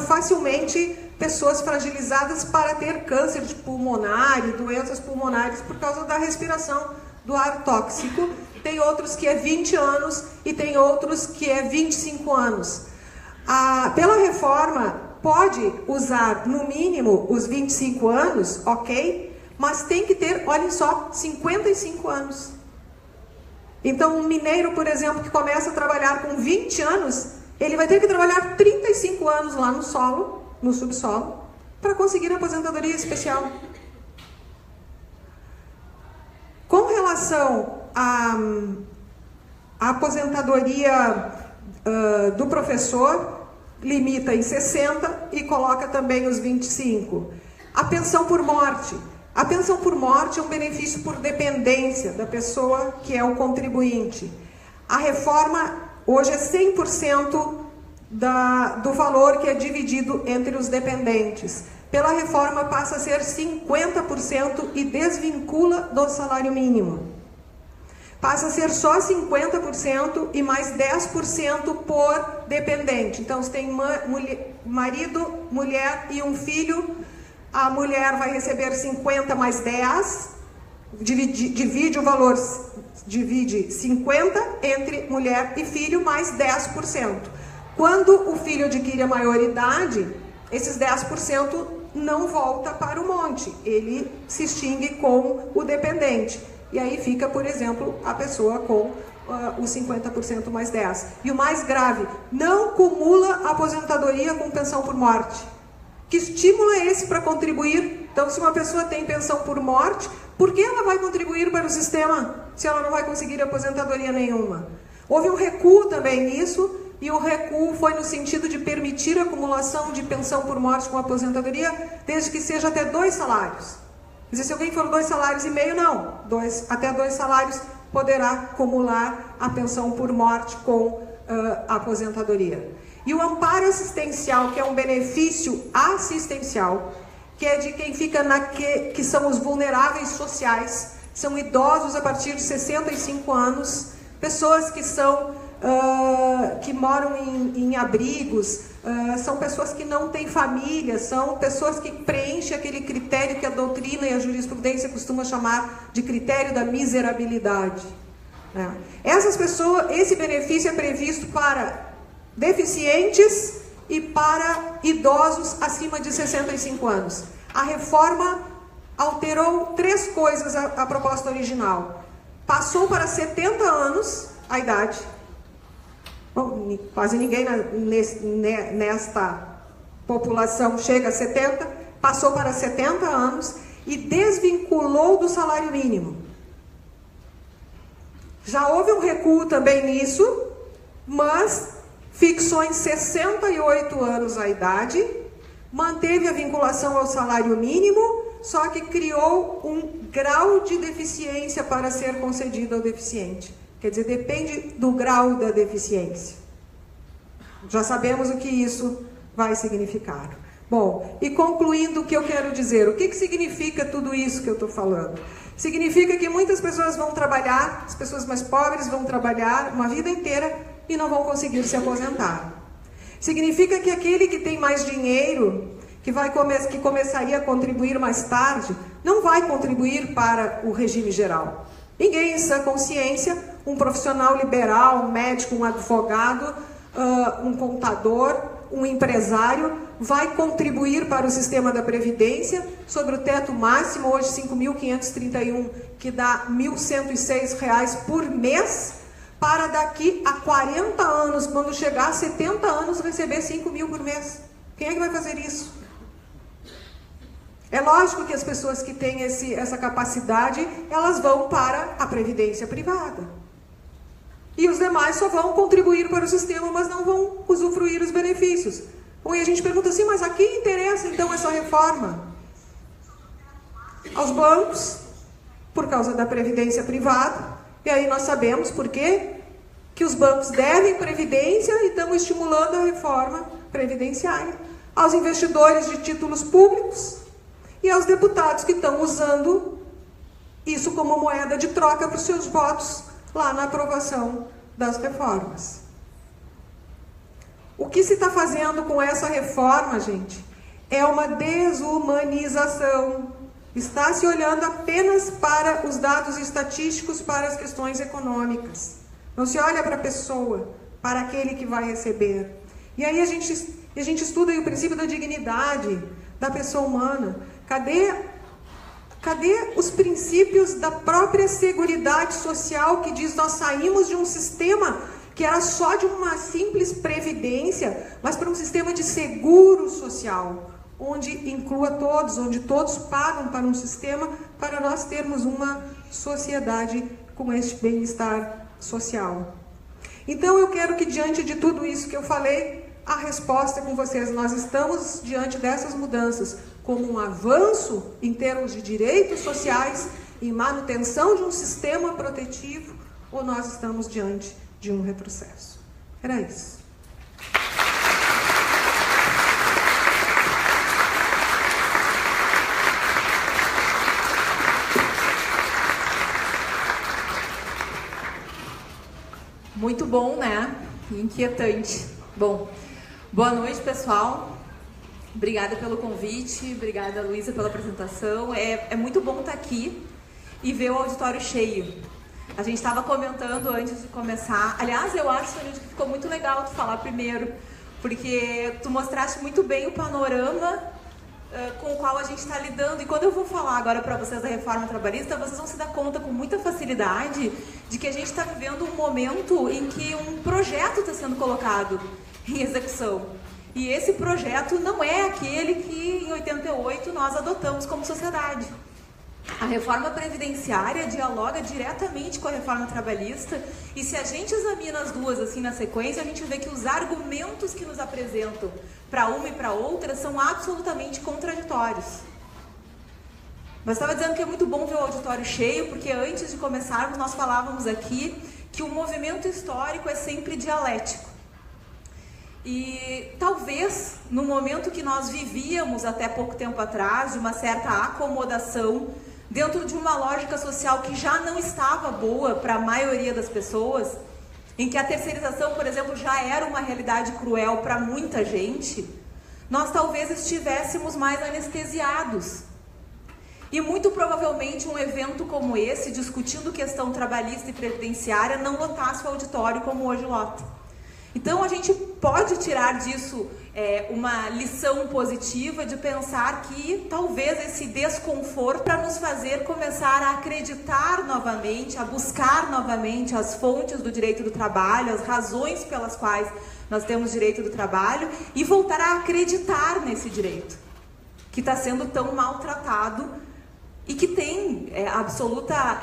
facilmente pessoas fragilizadas para ter câncer pulmonar e doenças pulmonares por causa da respiração do ar tóxico. Tem outros que é 20 anos e tem outros que é 25 anos. Pela reforma, pode usar no mínimo os 25 anos, ok? Mas tem que ter, olhem só, 55 anos. Então, um mineiro, por exemplo, que começa a trabalhar com 20 anos, ele vai ter que trabalhar 35 anos lá no solo, no subsolo, para conseguir a aposentadoria especial. Com relação à aposentadoria do professor, limita em 60 e coloca também os 25. A pensão por morte. A pensão por morte é um benefício por dependência da pessoa que é o contribuinte. A reforma hoje é 100% do valor que é dividido entre os dependentes. Pela reforma passa a ser 50% e desvincula do salário mínimo. Passa a ser só 50% e mais 10% por dependente. Então, se tem marido, mulher e um filho, a mulher vai receber 50 mais 10, divide o valor, divide 50 entre mulher e filho, mais 10%. Quando o filho adquire a maioridade, esses 10% não volta para o monte, ele se extingue com o dependente. E aí fica, por exemplo, a pessoa com os 50% mais 10. E o mais grave, não cumula a aposentadoria com pensão por morte. Que estímulo é esse para contribuir? Então, se uma pessoa tem pensão por morte, por que ela vai contribuir para o sistema se ela não vai conseguir aposentadoria nenhuma? Houve um recuo também nisso, e o recuo foi no sentido de permitir a acumulação de pensão por morte com aposentadoria, desde que seja até 2 salários. Quer dizer, se alguém for 2,5 salários, não. Até 2 salários poderá acumular a pensão por morte com a aposentadoria. E o amparo assistencial, que é um benefício assistencial, que é de quem fica que são os vulneráveis sociais, são idosos a partir de 65 anos, pessoas que que moram em abrigos, são pessoas que não têm família, são pessoas que preenchem aquele critério que a doutrina e a jurisprudência costumam chamar de critério da miserabilidade. Essas pessoas, esse benefício é previsto para deficientes e para idosos acima de 65 anos. A reforma alterou 3 coisas a proposta original. Passou para 70 anos a idade. Bom, quase ninguém nesta população chega a 70, passou para 70 anos e desvinculou do salário mínimo. Já houve um recuo também nisso, mas fixou em 68 anos a idade, manteve a vinculação ao salário mínimo, só que criou um grau de deficiência para ser concedido ao deficiente. Quer dizer, depende do grau da deficiência. Já sabemos o que isso vai significar. Bom, e concluindo o que eu quero dizer, o que significa tudo isso que eu estou falando? Significa que muitas pessoas vão trabalhar, as pessoas mais pobres vão trabalhar uma vida inteira e não vão conseguir se aposentar. Significa que aquele que tem mais dinheiro, que começaria a contribuir mais tarde, não vai contribuir para o regime geral. Ninguém em sã consciência, um profissional liberal, um médico, um advogado, um contador, um empresário, vai contribuir para o sistema da Previdência sobre o teto máximo, hoje R$ 5.531, que dá R$ 1.106 por mês, para daqui a 40 anos, quando chegar a 70 anos, receber 5 mil por mês. Quem é que vai fazer isso? É lógico que as pessoas que têm essa capacidade, elas vão para a previdência privada. E os demais só vão contribuir para o sistema, mas não vão usufruir os benefícios. Bom, e a gente pergunta assim, mas a quem interessa então essa reforma? Aos bancos, por causa da previdência privada. E aí nós sabemos por quê? Que os bancos devem previdência e estão estimulando a reforma previdenciária. Aos investidores de títulos públicos e aos deputados que estão usando isso como moeda de troca para os seus votos lá na aprovação das reformas. O que se está fazendo com essa reforma, gente, é uma desumanização. Está se olhando apenas para os dados estatísticos, para as questões econômicas. Não se olha para a pessoa, para aquele que vai receber. E aí a gente estuda aí o princípio da dignidade da pessoa humana. Cadê os princípios da própria seguridade social que diz nós saímos de um sistema que era só de uma simples previdência, mas para um sistema de seguro social, onde inclua todos, onde todos pagam para um sistema, para nós termos uma sociedade com este bem-estar social. Então eu quero que diante de tudo isso que eu falei, a resposta é com vocês. Nós estamos diante dessas mudanças como um avanço em termos de direitos sociais, em manutenção de um sistema protetivo, ou nós estamos diante de um retrocesso. Era isso. Muito bom, né? Inquietante. Bom, boa noite, pessoal. Obrigada pelo convite, obrigada, Luísa, pela apresentação. É muito bom estar aqui e ver o auditório cheio. A gente estava comentando antes de começar. Aliás, eu acho, Sonia, que ficou muito legal tu falar primeiro, porque tu mostraste muito bem o panorama com o qual a gente está lidando. E quando eu vou falar agora para vocês da reforma trabalhista, vocês vão se dar conta com muita facilidade de que a gente está vivendo um momento em que um projeto está sendo colocado em execução. E esse projeto não é aquele que em 88 nós adotamos como sociedade. A reforma previdenciária dialoga diretamente com a reforma trabalhista, e se a gente examina as duas assim na sequência, a gente vê que os argumentos que nos apresentam para uma e para outra são absolutamente contraditórios. Mas estava dizendo que é muito bom ver o auditório cheio, porque antes de começarmos nós falávamos aqui que o movimento histórico é sempre dialético. E talvez no momento que nós vivíamos até pouco tempo atrás, de uma certa acomodação, dentro de uma lógica social que já não estava boa para a maioria das pessoas, em que a terceirização, por exemplo, já era uma realidade cruel para muita gente, nós talvez estivéssemos mais anestesiados. E muito provavelmente um evento como esse, discutindo questão trabalhista e previdenciária, não lotasse o auditório como hoje lota. Então a gente pode tirar disso uma lição positiva de pensar que talvez esse desconforto para nos fazer começar a acreditar novamente, a buscar novamente as fontes do direito do trabalho, as razões pelas quais nós temos direito do trabalho e voltar a acreditar nesse direito, que está sendo tão maltratado e que tem absoluta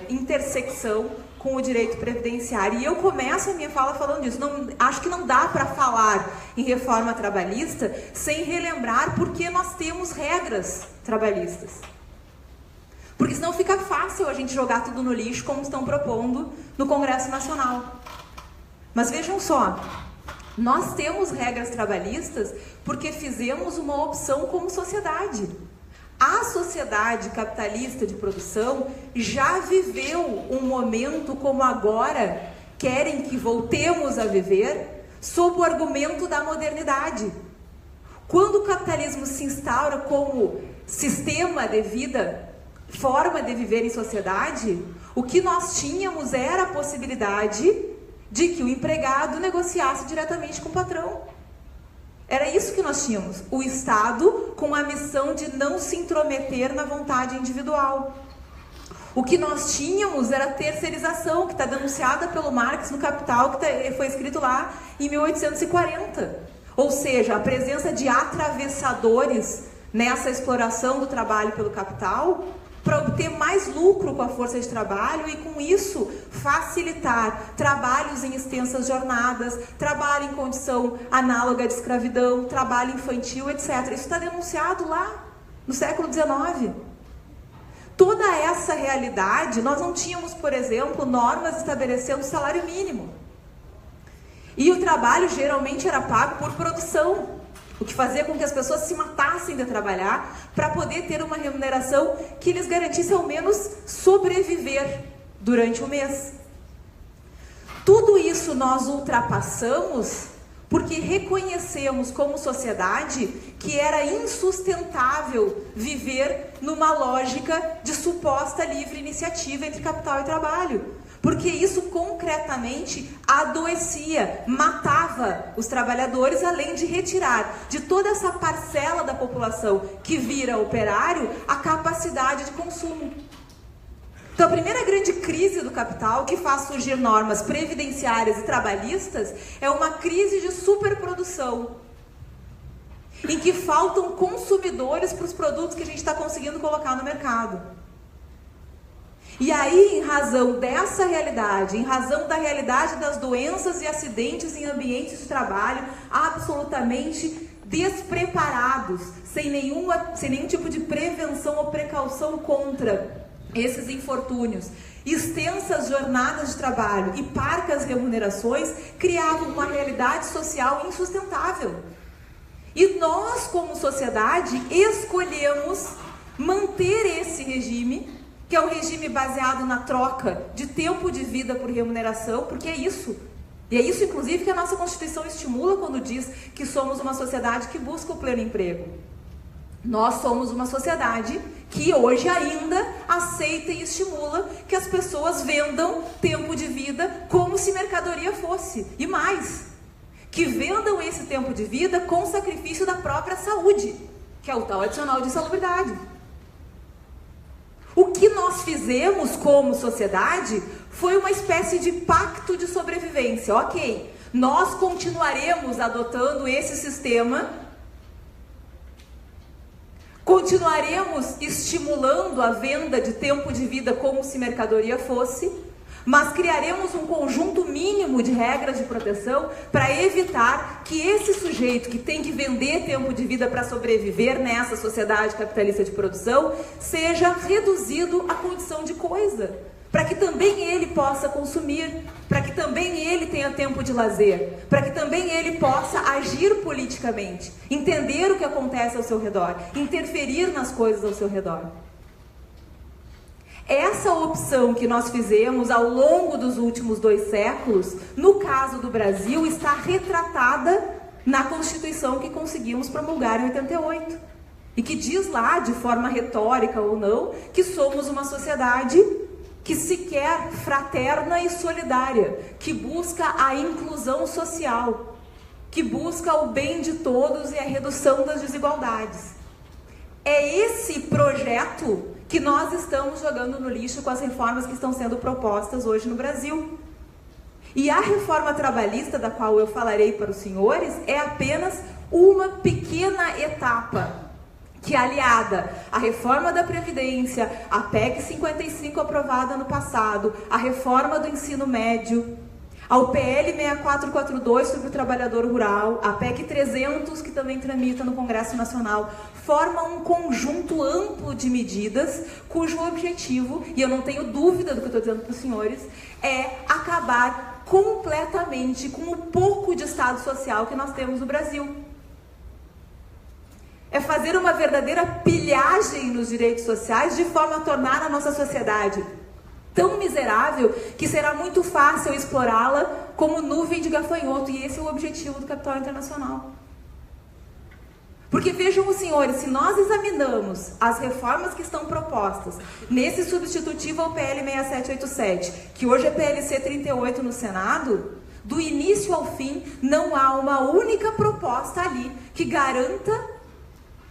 intersecção com o direito previdenciário. E eu começo a minha fala falando disso. Acho que não dá para falar em reforma trabalhista sem relembrar porque nós temos regras trabalhistas. Porque senão fica fácil a gente jogar tudo no lixo, como estão propondo no Congresso Nacional. Mas vejam só, nós temos regras trabalhistas porque fizemos uma opção como sociedade. A sociedade capitalista de produção já viveu um momento como agora querem que voltemos a viver sob o argumento da modernidade. Quando o capitalismo se instaura como sistema de vida, forma de viver em sociedade, o que nós tínhamos era a possibilidade de que o empregado negociasse diretamente com o patrão. Era isso que nós tínhamos. O Estado com a missão de não se intrometer na vontade individual. O que nós tínhamos era a terceirização, que está denunciada pelo Marx no Capital, que foi escrito lá em 1840. Ou seja, a presença de atravessadores nessa exploração do trabalho pelo capital, para obter mais lucro com a força de trabalho e, com isso, facilitar trabalhos em extensas jornadas, trabalho em condição análoga de escravidão, trabalho infantil, etc. Isso está denunciado lá no século XIX. Toda essa realidade, nós não tínhamos, por exemplo, normas estabelecendo o salário mínimo. E o trabalho geralmente era pago por produção, o que fazia com que as pessoas se matassem de trabalhar para poder ter uma remuneração que lhes garantisse ao menos sobreviver durante o mês. Tudo isso nós ultrapassamos porque reconhecemos como sociedade que era insustentável viver numa lógica de suposta livre iniciativa entre capital e trabalho. Porque isso concretamente adoecia, matava os trabalhadores, além de retirar de toda essa parcela da população que vira operário a capacidade de consumo. Então, a primeira grande crise do capital, que faz surgir normas previdenciárias e trabalhistas, é uma crise de superprodução, em que faltam consumidores para os produtos que a gente está conseguindo colocar no mercado. E aí, em razão dessa realidade, em razão da realidade das doenças e acidentes em ambientes de trabalho absolutamente despreparados, sem nenhum tipo de prevenção ou precaução contra esses infortúnios, extensas jornadas de trabalho e parcas remunerações criavam uma realidade social insustentável. E nós, como sociedade, escolhemos manter esse regime, que é um regime baseado na troca de tempo de vida por remuneração, porque é isso. E é isso, inclusive, que a nossa Constituição estimula quando diz que somos uma sociedade que busca o pleno emprego. Nós somos uma sociedade que hoje ainda aceita e estimula que as pessoas vendam tempo de vida como se mercadoria fosse. E mais, que vendam esse tempo de vida com sacrifício da própria saúde, que é o tal adicional de insalubridade. O que nós fizemos como sociedade foi uma espécie de pacto de sobrevivência. Ok, nós continuaremos adotando esse sistema, continuaremos estimulando a venda de tempo de vida como se mercadoria fosse, mas criaremos um conjunto mínimo de regras de proteção para evitar que esse sujeito que tem que vender tempo de vida para sobreviver nessa sociedade capitalista de produção seja reduzido à condição de coisa, para que também ele possa consumir, para que também ele tenha tempo de lazer, para que também ele possa agir politicamente, entender o que acontece ao seu redor, interferir nas coisas ao seu redor. Essa opção que nós fizemos ao longo dos últimos 2 séculos, no caso do Brasil, está retratada na Constituição que conseguimos promulgar em 88. E que diz lá, de forma retórica ou não, que somos uma sociedade que se quer fraterna e solidária, que busca a inclusão social, que busca o bem de todos e a redução das desigualdades. É esse projeto que nós estamos jogando no lixo com as reformas que estão sendo propostas hoje no Brasil. E a reforma trabalhista, da qual eu falarei para os senhores, é apenas uma pequena etapa que, aliada à reforma da Previdência, a PEC 55 aprovada ano passado, a reforma do ensino médio, ao PL 6442 sobre o trabalhador rural, a PEC 300 que também tramita no Congresso Nacional, forma um conjunto amplo de medidas cujo objetivo, e eu não tenho dúvida do que eu estou dizendo para os senhores, é acabar completamente com o pouco de Estado social que nós temos no Brasil. É fazer uma verdadeira pilhagem nos direitos sociais de forma a tornar a nossa sociedade tão miserável que será muito fácil explorá-la como nuvem de gafanhoto, e esse é o objetivo do capital internacional. Porque vejam os senhores, se nós examinamos as reformas que estão propostas nesse substitutivo ao PL 6787, que hoje é PLC 38 no Senado, do início ao fim não há uma única proposta ali que garanta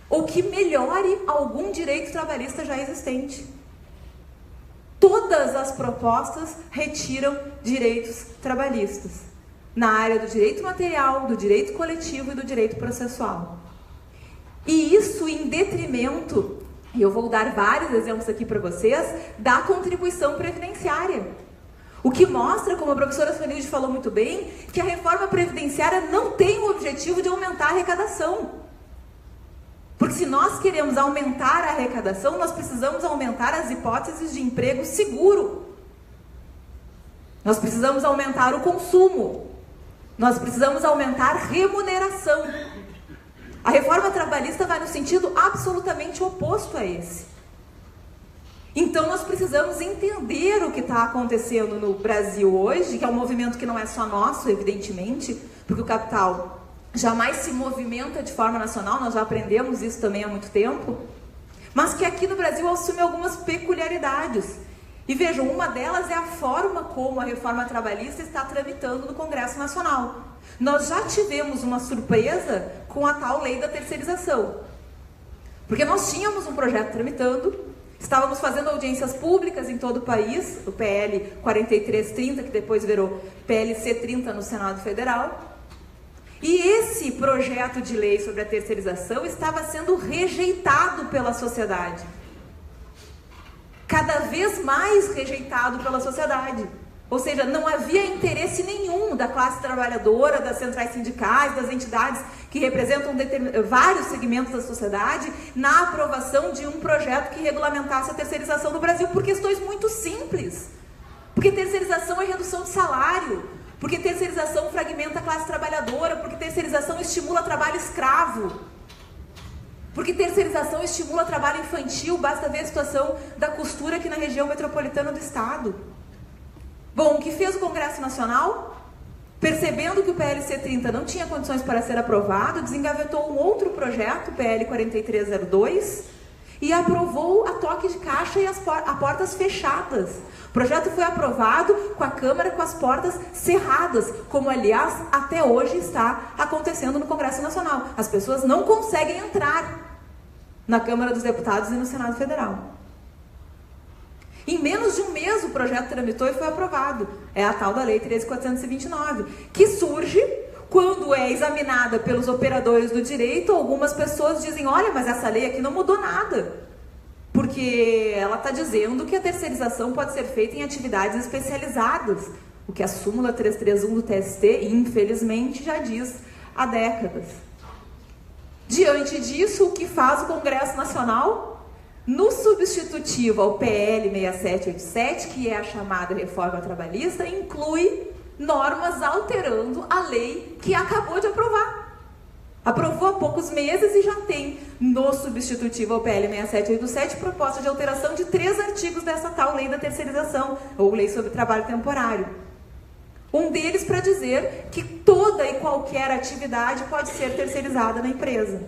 ou que melhore algum direito trabalhista já existente. Todas as propostas retiram direitos trabalhistas, na área do direito material, do direito coletivo e do direito processual. E isso em detrimento, e eu vou dar vários exemplos aqui para vocês, da contribuição previdenciária. O que mostra, como a professora Sonilde falou muito bem, que a reforma previdenciária não tem o objetivo de aumentar a arrecadação. Porque se nós queremos aumentar a arrecadação, nós precisamos aumentar as hipóteses de emprego seguro. Nós precisamos aumentar o consumo. Nós precisamos aumentar remuneração. A reforma trabalhista vai no sentido absolutamente oposto a esse. Então nós precisamos entender o que está acontecendo no Brasil hoje, que é um movimento que não é só nosso, evidentemente, porque o capital jamais se movimenta de forma nacional, nós já aprendemos isso também há muito tempo, mas que aqui no Brasil assume algumas peculiaridades. E vejam, uma delas é a forma como a reforma trabalhista está tramitando no Congresso Nacional. Nós já tivemos uma surpresa com a tal lei da terceirização. Porque nós tínhamos um projeto tramitando, estávamos fazendo audiências públicas em todo o país, o PL 4330, que depois virou PLC 30 no Senado Federal, e esse projeto de lei sobre a terceirização estava sendo rejeitado pela sociedade. Cada vez mais rejeitado pela sociedade. Ou seja, não havia interesse nenhum da classe trabalhadora, das centrais sindicais, das entidades que representam vários segmentos da sociedade na aprovação de um projeto que regulamentasse a terceirização no Brasil, por questões muito simples. Porque terceirização é redução de salário, porque terceirização fragmenta a classe trabalhadora, porque terceirização estimula trabalho escravo, porque terceirização estimula trabalho infantil, basta ver a situação da costura aqui na região metropolitana do estado. Bom, o que fez o Congresso Nacional? Percebendo que o PLC 30 não tinha condições para ser aprovado, desengavetou um outro projeto, PL 4302, e aprovou a toque de caixa e a portas fechadas. O projeto foi aprovado com a Câmara com as portas cerradas, como aliás até hoje está acontecendo no Congresso Nacional. As pessoas não conseguem entrar na Câmara dos Deputados e no Senado Federal. Em menos de um mês o projeto tramitou e foi aprovado. É a tal da Lei 13.429, que surge quando é examinada pelos operadores do direito. Algumas pessoas dizem, olha, mas essa lei aqui não mudou nada, porque ela está dizendo que a terceirização pode ser feita em atividades especializadas, o que a súmula 331 do TST, infelizmente, já diz há décadas. Diante disso, o que faz o Congresso Nacional? No substitutivo ao PL 6787, que é a chamada reforma trabalhista, inclui normas alterando a lei que acabou de aprovar. Aprovou há poucos meses e já tem no substitutivo ao PL 6787 proposta de alteração de 3 artigos dessa tal lei da terceirização, ou lei sobre trabalho temporário. Um deles para dizer que toda e qualquer atividade pode ser terceirizada na empresa.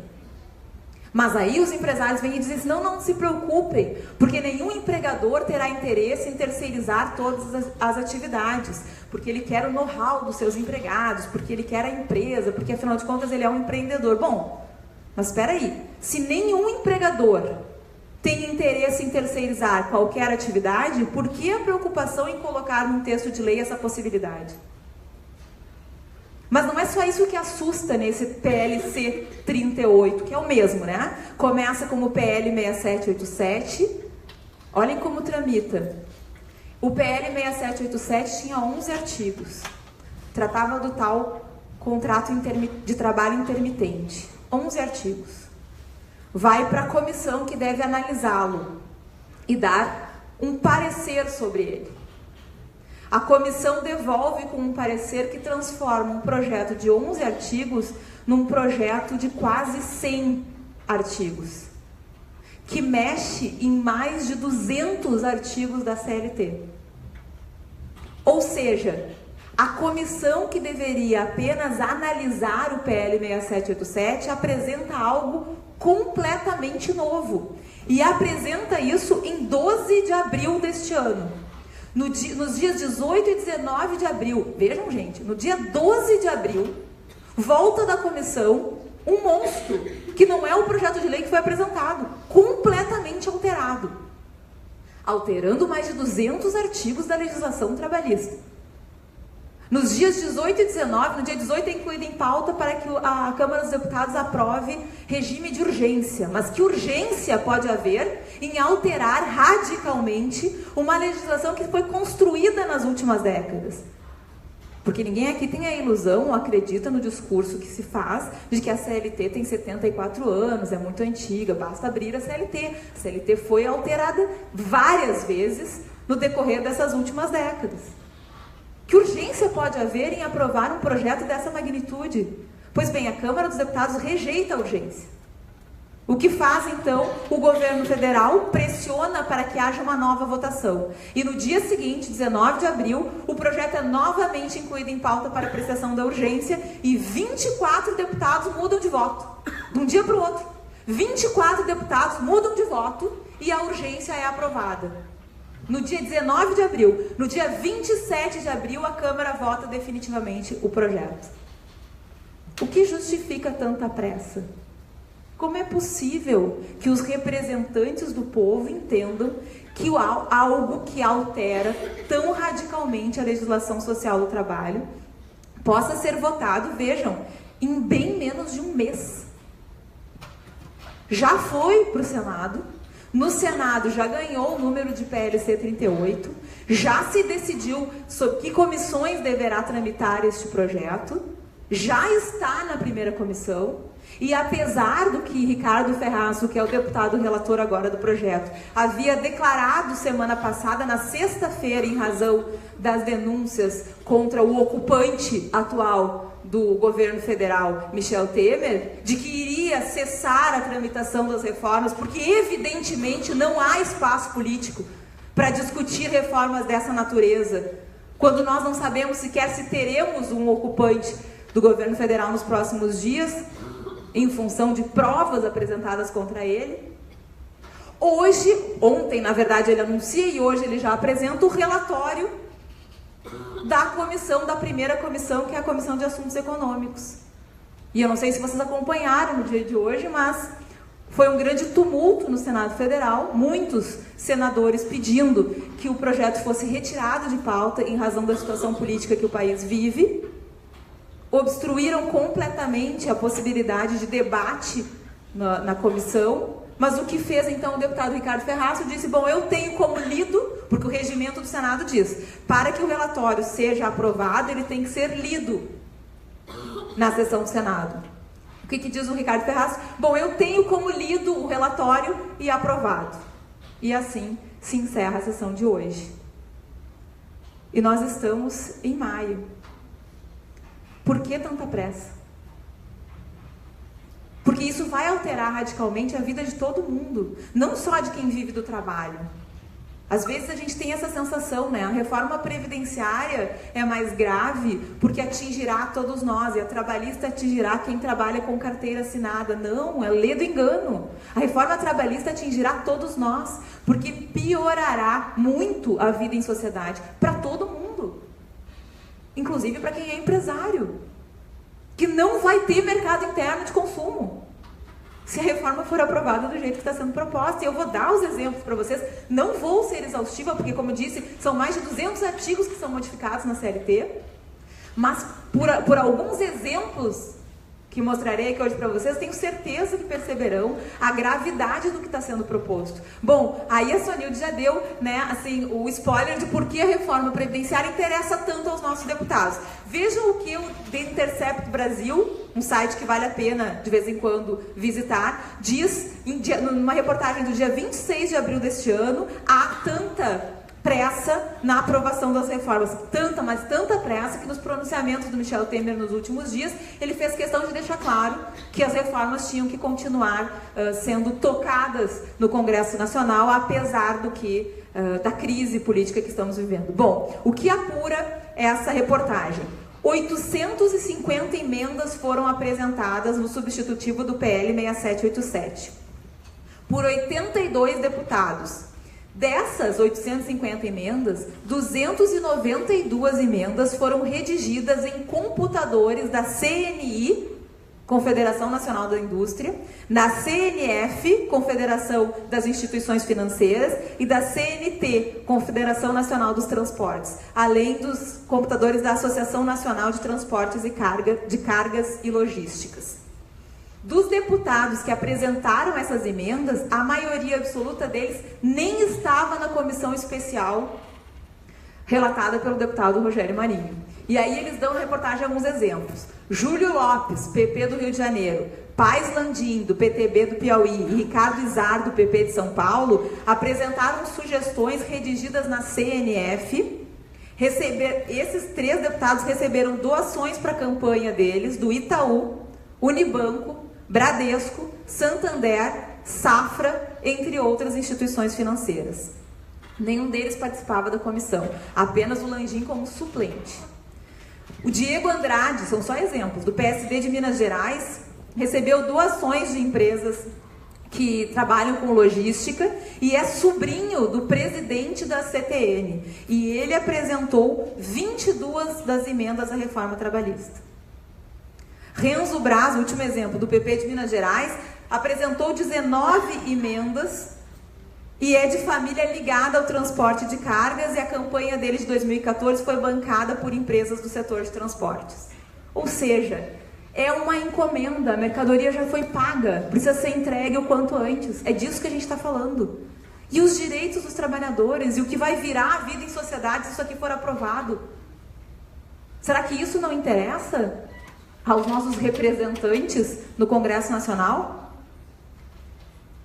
Mas aí os empresários vêm e dizem, não se preocupem, porque nenhum empregador terá interesse em terceirizar todas as atividades, porque ele quer o know-how dos seus empregados, porque ele quer a empresa, porque afinal de contas ele é um empreendedor. Bom, mas espera aí, se nenhum empregador tem interesse em terceirizar qualquer atividade, por que a preocupação em colocar num texto de lei essa possibilidade? Mas não é só isso que assusta nesse PLC 38, que é o mesmo, né? Começa como PL 6787, olhem como tramita. O PL 6787 tinha 11 artigos, tratava do tal contrato de trabalho intermitente, 11 artigos. Vai para a comissão que deve analisá-lo e dar um parecer sobre ele. A comissão devolve com um parecer que transforma um projeto de 11 artigos num projeto de quase 100 artigos, que mexe em mais de 200 artigos da CLT. Ou seja, A comissão que deveria apenas analisar o PL 6787 apresenta algo completamente novo. E apresenta isso em 12 de abril deste ano. Nos dias 18 e 19 de abril, vejam gente, no dia 12 de abril, volta da comissão um monstro, que não é o projeto de lei que foi apresentado, completamente alterado. Alterando mais de 200 artigos da legislação trabalhista. Nos dias 18 e 19, no dia 18 é incluído em pauta para que a Câmara dos Deputados aprove regime de urgência. Mas que urgência pode haver em alterar radicalmente uma legislação que foi construída nas últimas décadas? Porque ninguém aqui tem a ilusão ou acredita no discurso que se faz de que a CLT tem 74 anos, é muito antiga, basta abrir a CLT. A CLT foi alterada várias vezes no decorrer dessas últimas décadas. Que urgência pode haver em aprovar um projeto dessa magnitude? Pois bem, a Câmara dos Deputados rejeita a urgência. O que faz, então, o governo federal? Pressiona para que haja uma nova votação. E no dia seguinte, 19 de abril, o projeto é novamente incluído em pauta para apreciação da urgência e 24 deputados mudam de voto. De um dia para o outro. 24 deputados mudam de voto e a urgência é aprovada. No dia 19 de abril, no dia 27 de abril, a Câmara vota definitivamente o projeto. O que justifica tanta pressa? Como é possível que os representantes do povo entendam que algo que altera tão radicalmente a legislação social do trabalho possa ser votado, vejam, em bem menos de um mês? Já foi para o Senado. No Senado já ganhou o número de PLC 38, já se decidiu sobre que comissões deverá tramitar este projeto, já está na primeira comissão, e apesar do que Ricardo Ferraz, que é o deputado relator agora do projeto, havia declarado semana passada, na sexta-feira, em razão das denúncias contra o ocupante atual do governo federal, Michel Temer, de que iria cessar a tramitação das reformas, porque evidentemente não há espaço político para discutir reformas dessa natureza, quando nós não sabemos sequer se teremos um ocupante do governo federal nos próximos dias, em função de provas apresentadas contra ele. Ontem, na verdade, ele anuncia e hoje ele já apresenta o relatório da comissão, da primeira comissão, que é a Comissão de Assuntos Econômicos. E eu não sei se vocês acompanharam no dia de hoje, mas foi um grande tumulto no Senado Federal, muitos senadores pedindo que o projeto fosse retirado de pauta em razão da situação política que o país vive, obstruíram completamente a possibilidade de debate na comissão. Mas o que fez então o deputado Ricardo Ferraz? Disse, bom, eu tenho como lido, porque o regimento do Senado diz, para que o relatório seja aprovado, ele tem que ser lido na sessão do Senado. O que diz o Ricardo Ferraz? Bom, eu tenho como lido o relatório e aprovado. E assim se encerra a sessão de hoje. E nós estamos em maio. Por que tanta pressa? Porque isso vai alterar radicalmente a vida de todo mundo, não só de quem vive do trabalho. Às vezes a gente tem essa sensação, né? A reforma previdenciária é mais grave porque atingirá todos nós, e a trabalhista atingirá quem trabalha com carteira assinada. Não, é lê do engano. A reforma trabalhista atingirá todos nós, porque piorará muito a vida em sociedade para todo mundo. Inclusive para quem é empresário, que não vai ter mercado interno de consumo se a reforma for aprovada do jeito que está sendo proposta. E eu vou dar os exemplos para vocês, não vou ser exaustiva, porque, como eu disse, são mais de 200 artigos que são modificados na CLT, mas por alguns exemplos que mostrarei aqui hoje para vocês, tenho certeza que perceberão a gravidade do que está sendo proposto. Bom, aí a Sonilde já deu, né, assim, o spoiler de por que a reforma previdenciária interessa tanto aos nossos deputados. Vejam o que o The Intercept Brasil, um site que vale a pena de vez em quando visitar, diz, numa reportagem do dia 26 de abril deste ano, há tanta pressa na aprovação das reformas, mas tanta pressa, que nos pronunciamentos do Michel Temer nos últimos dias, ele fez questão de deixar claro que as reformas tinham que continuar sendo tocadas no Congresso Nacional, apesar da crise política que estamos vivendo. Bom, o que apura essa reportagem. 850 emendas foram apresentadas no substitutivo do PL 6787, por 82 deputados. Dessas 850 emendas, 292 emendas foram redigidas em computadores da CNI, Confederação Nacional da Indústria, da CNF, Confederação das Instituições Financeiras, e da CNT, Confederação Nacional dos Transportes, além dos computadores da Associação Nacional de Transportes e Cargas e Logísticas. Dos deputados que apresentaram essas emendas, a maioria absoluta deles nem estava na comissão especial relatada pelo deputado Rogério Marinho. E aí eles dão na reportagem alguns exemplos. Júlio Lopes, PP do Rio de Janeiro, Paz Landim, do PTB do Piauí, e Ricardo Izar, do PP de São Paulo, apresentaram sugestões redigidas na CNF. Esses 3 deputados receberam doações para a campanha deles, do Itaú, Unibanco, Bradesco, Santander, Safra, entre outras instituições financeiras. Nenhum deles participava da comissão, apenas o Landim como suplente. O Diego Andrade, são só exemplos, do PSD de Minas Gerais, recebeu doações de empresas que trabalham com logística e é sobrinho do presidente da CTN. E ele apresentou 22 das emendas à reforma trabalhista. Renzo Braz, último exemplo, do PP de Minas Gerais, apresentou 19 emendas e é de família ligada ao transporte de cargas, e a campanha dele de 2014 foi bancada por empresas do setor de transportes. Ou seja, é uma encomenda, a mercadoria já foi paga, precisa ser entregue o quanto antes. É disso que a gente está falando. E os direitos dos trabalhadores, e o que vai virar a vida em sociedade se isso aqui for aprovado. Será que isso não interessa aos nossos representantes no Congresso Nacional?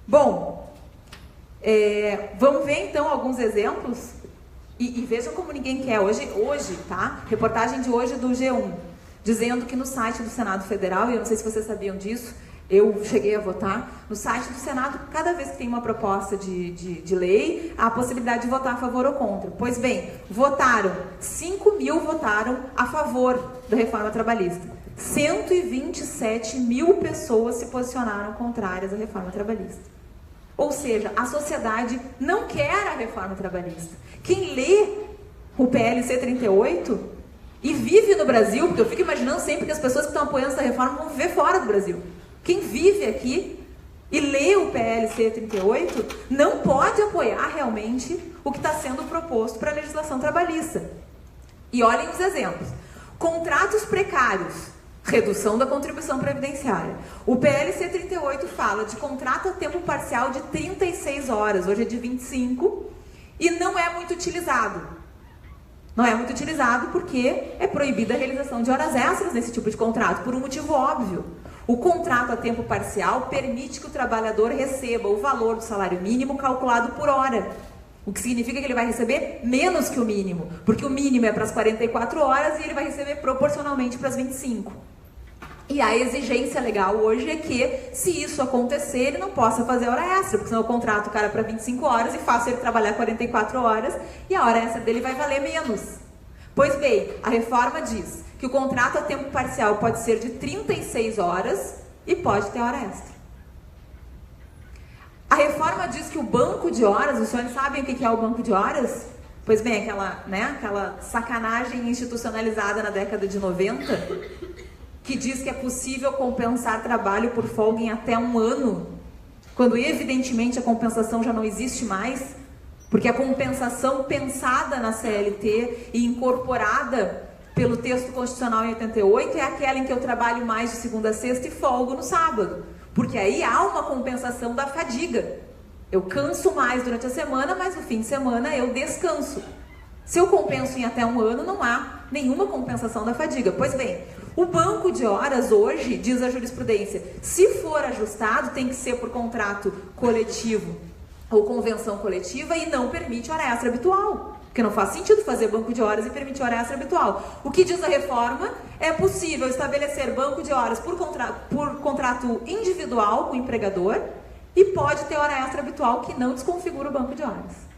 Bom, vamos ver então alguns exemplos e vejam como ninguém quer. Hoje, tá? Reportagem de hoje do G1, dizendo que no site do Senado Federal, e eu não sei se vocês sabiam disso, eu cheguei a votar, no site do Senado, cada vez que tem uma proposta de lei, há a possibilidade de votar a favor ou contra. Pois bem, 5.000 votaram a favor da reforma trabalhista. 127 mil pessoas se posicionaram contrárias à reforma trabalhista. Ou seja, a sociedade não quer a reforma trabalhista. Quem lê o PLC 38 e vive no Brasil, porque eu fico imaginando sempre que as pessoas que estão apoiando essa reforma vão viver fora do Brasil. Quem vive aqui e lê o PLC 38 não pode apoiar realmente o que está sendo proposto para a legislação trabalhista. E olhem os exemplos. Contratos precários, redução da contribuição previdenciária. O PLC 38 fala de contrato a tempo parcial de 36 horas, hoje é de 25, e não é muito utilizado. Não é muito utilizado porque é proibida a realização de horas extras nesse tipo de contrato, por um motivo óbvio. O contrato a tempo parcial permite que o trabalhador receba o valor do salário mínimo calculado por hora. O que significa que ele vai receber menos que o mínimo, porque o mínimo é para as 44 horas e ele vai receber proporcionalmente para as 25. E a exigência legal hoje é que, se isso acontecer, ele não possa fazer hora extra, porque senão eu contrato o cara para 25 horas e faço ele trabalhar 44 horas e a hora extra dele vai valer menos. Pois bem, a reforma diz que o contrato a tempo parcial pode ser de 36 horas e pode ter hora extra. A reforma diz que o banco de horas, os senhores sabem o que é o banco de horas? Pois bem, aquela sacanagem institucionalizada na década de 90, que diz que é possível compensar trabalho por folga em até 1 ano, quando evidentemente a compensação já não existe mais, porque a compensação pensada na CLT e incorporada pelo texto constitucional em 88 é aquela em que eu trabalho mais de segunda a sexta e folgo no sábado, porque aí há uma compensação da fadiga. Eu canso mais durante a semana, mas no fim de semana eu descanso. Se eu compenso em até 1 ano, não há nenhuma compensação da fadiga. Pois bem, o banco de horas hoje, diz a jurisprudência, se for ajustado, tem que ser por contrato coletivo ou convenção coletiva e não permite hora extra habitual. Porque não faz sentido fazer banco de horas e permitir hora extra habitual. O que diz a reforma? É possível estabelecer banco de horas por contrato individual com o empregador e pode ter hora extra habitual que não desconfigura o banco de horas.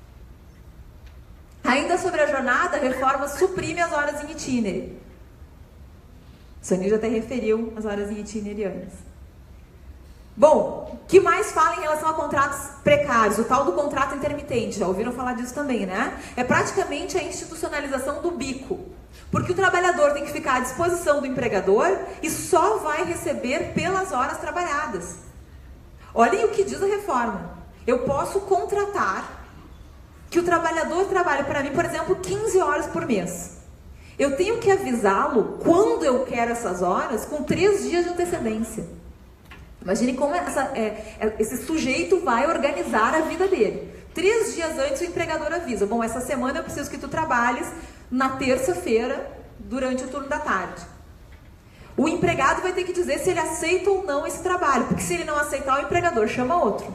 Ainda sobre a jornada, a reforma suprime as horas em itinerário. O Sani já até referiu as horas em itinerário antes. Bom, o que mais fala em relação a contratos precários? O tal do contrato intermitente, já ouviram falar disso também, né? É praticamente a institucionalização do bico. Porque o trabalhador tem que ficar à disposição do empregador e só vai receber pelas horas trabalhadas. Olhem o que diz a reforma. Eu posso contratar que o trabalhador trabalhe para mim, por exemplo, 15 horas por mês. Eu tenho que avisá-lo quando eu quero essas horas com 3 dias de antecedência. Imagine como esse sujeito vai organizar a vida dele. 3 dias antes o empregador avisa: bom, essa semana eu preciso que tu trabalhes na terça-feira durante o turno da tarde. O empregado vai ter que dizer se ele aceita ou não esse trabalho, porque se ele não aceitar, o empregador chama outro.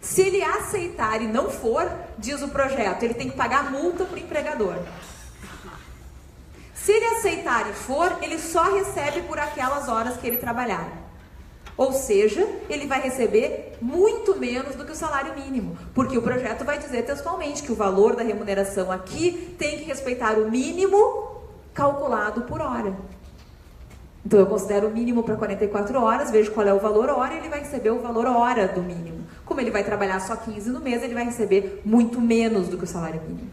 Se ele aceitar e não for, diz o projeto, ele tem que pagar multa para o empregador. Se ele aceitar e for, ele só recebe por aquelas horas que ele trabalhar. Ou seja, ele vai receber muito menos do que o salário mínimo, porque o projeto vai dizer textualmente que o valor da remuneração aqui tem que respeitar o mínimo calculado por hora. Então eu considero o mínimo para 44 horas, vejo qual é o valor hora e ele vai receber o valor hora do mínimo. Como ele vai trabalhar só 15 no mês, ele vai receber muito menos do que o salário mínimo.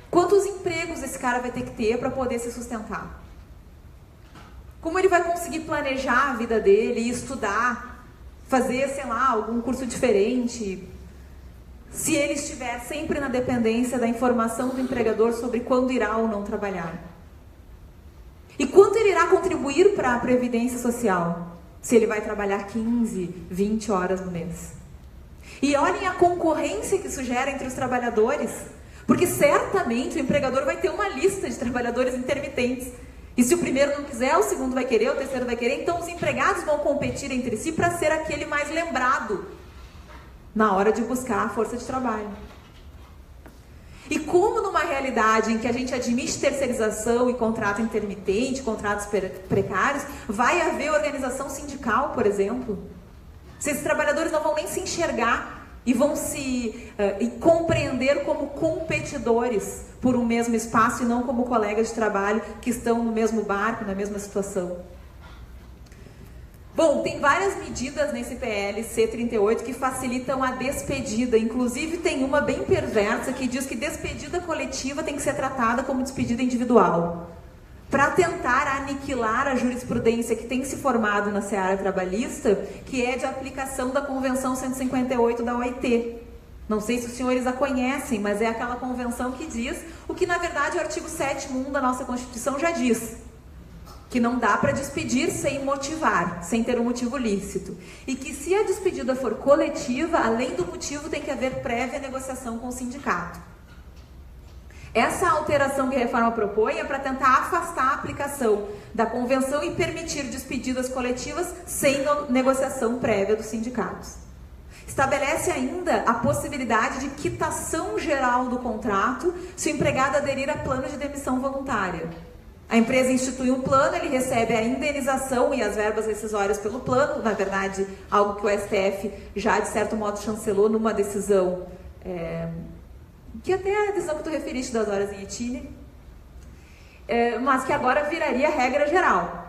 Quantos empregos esse cara vai ter que ter para poder se sustentar? Como ele vai conseguir planejar a vida dele, estudar, fazer, sei lá, algum curso diferente, se ele estiver sempre na dependência da informação do empregador sobre quando irá ou não trabalhar? E quanto ele irá contribuir para a Previdência Social, se ele vai trabalhar 15, 20 horas no mês? E olhem a concorrência que isso gera entre os trabalhadores, porque certamente o empregador vai ter uma lista de trabalhadores intermitentes. E se o primeiro não quiser, o segundo vai querer, o terceiro vai querer. Então os empregados vão competir entre si para ser aquele mais lembrado na hora de buscar a força de trabalho. E como numa realidade em que a gente admite terceirização e contrato intermitente, contratos precários, vai haver organização sindical, por exemplo? Se esses trabalhadores não vão nem se enxergar e vão se compreender como competidores por um mesmo espaço e não como colegas de trabalho que estão no mesmo barco, na mesma situação. Bom, tem várias medidas nesse PL C38 que facilitam a despedida. Inclusive tem uma bem perversa que diz que despedida coletiva tem que ser tratada como despedida individual. Para tentar aniquilar a jurisprudência que tem se formado na seara trabalhista, que é de aplicação da Convenção 158 da OIT. Não sei se os senhores a conhecem, mas é aquela convenção que diz o que, na verdade, o artigo 7º da nossa Constituição já diz. Que não dá para despedir sem motivar, sem ter um motivo lícito. E que se a despedida for coletiva, além do motivo, tem que haver prévia negociação com o sindicato. Essa alteração que a reforma propõe é para tentar afastar a aplicação da convenção e permitir despedidas coletivas sem negociação prévia dos sindicatos. Estabelece ainda a possibilidade de quitação geral do contrato se o empregado aderir a plano de demissão voluntária. A empresa institui um plano, ele recebe a indenização e as verbas rescisórias pelo plano, na verdade, algo que o STF já, de certo modo, chancelou numa decisão, que até é a decisão que tu referiste das horas em itinerário, mas que agora viraria regra geral.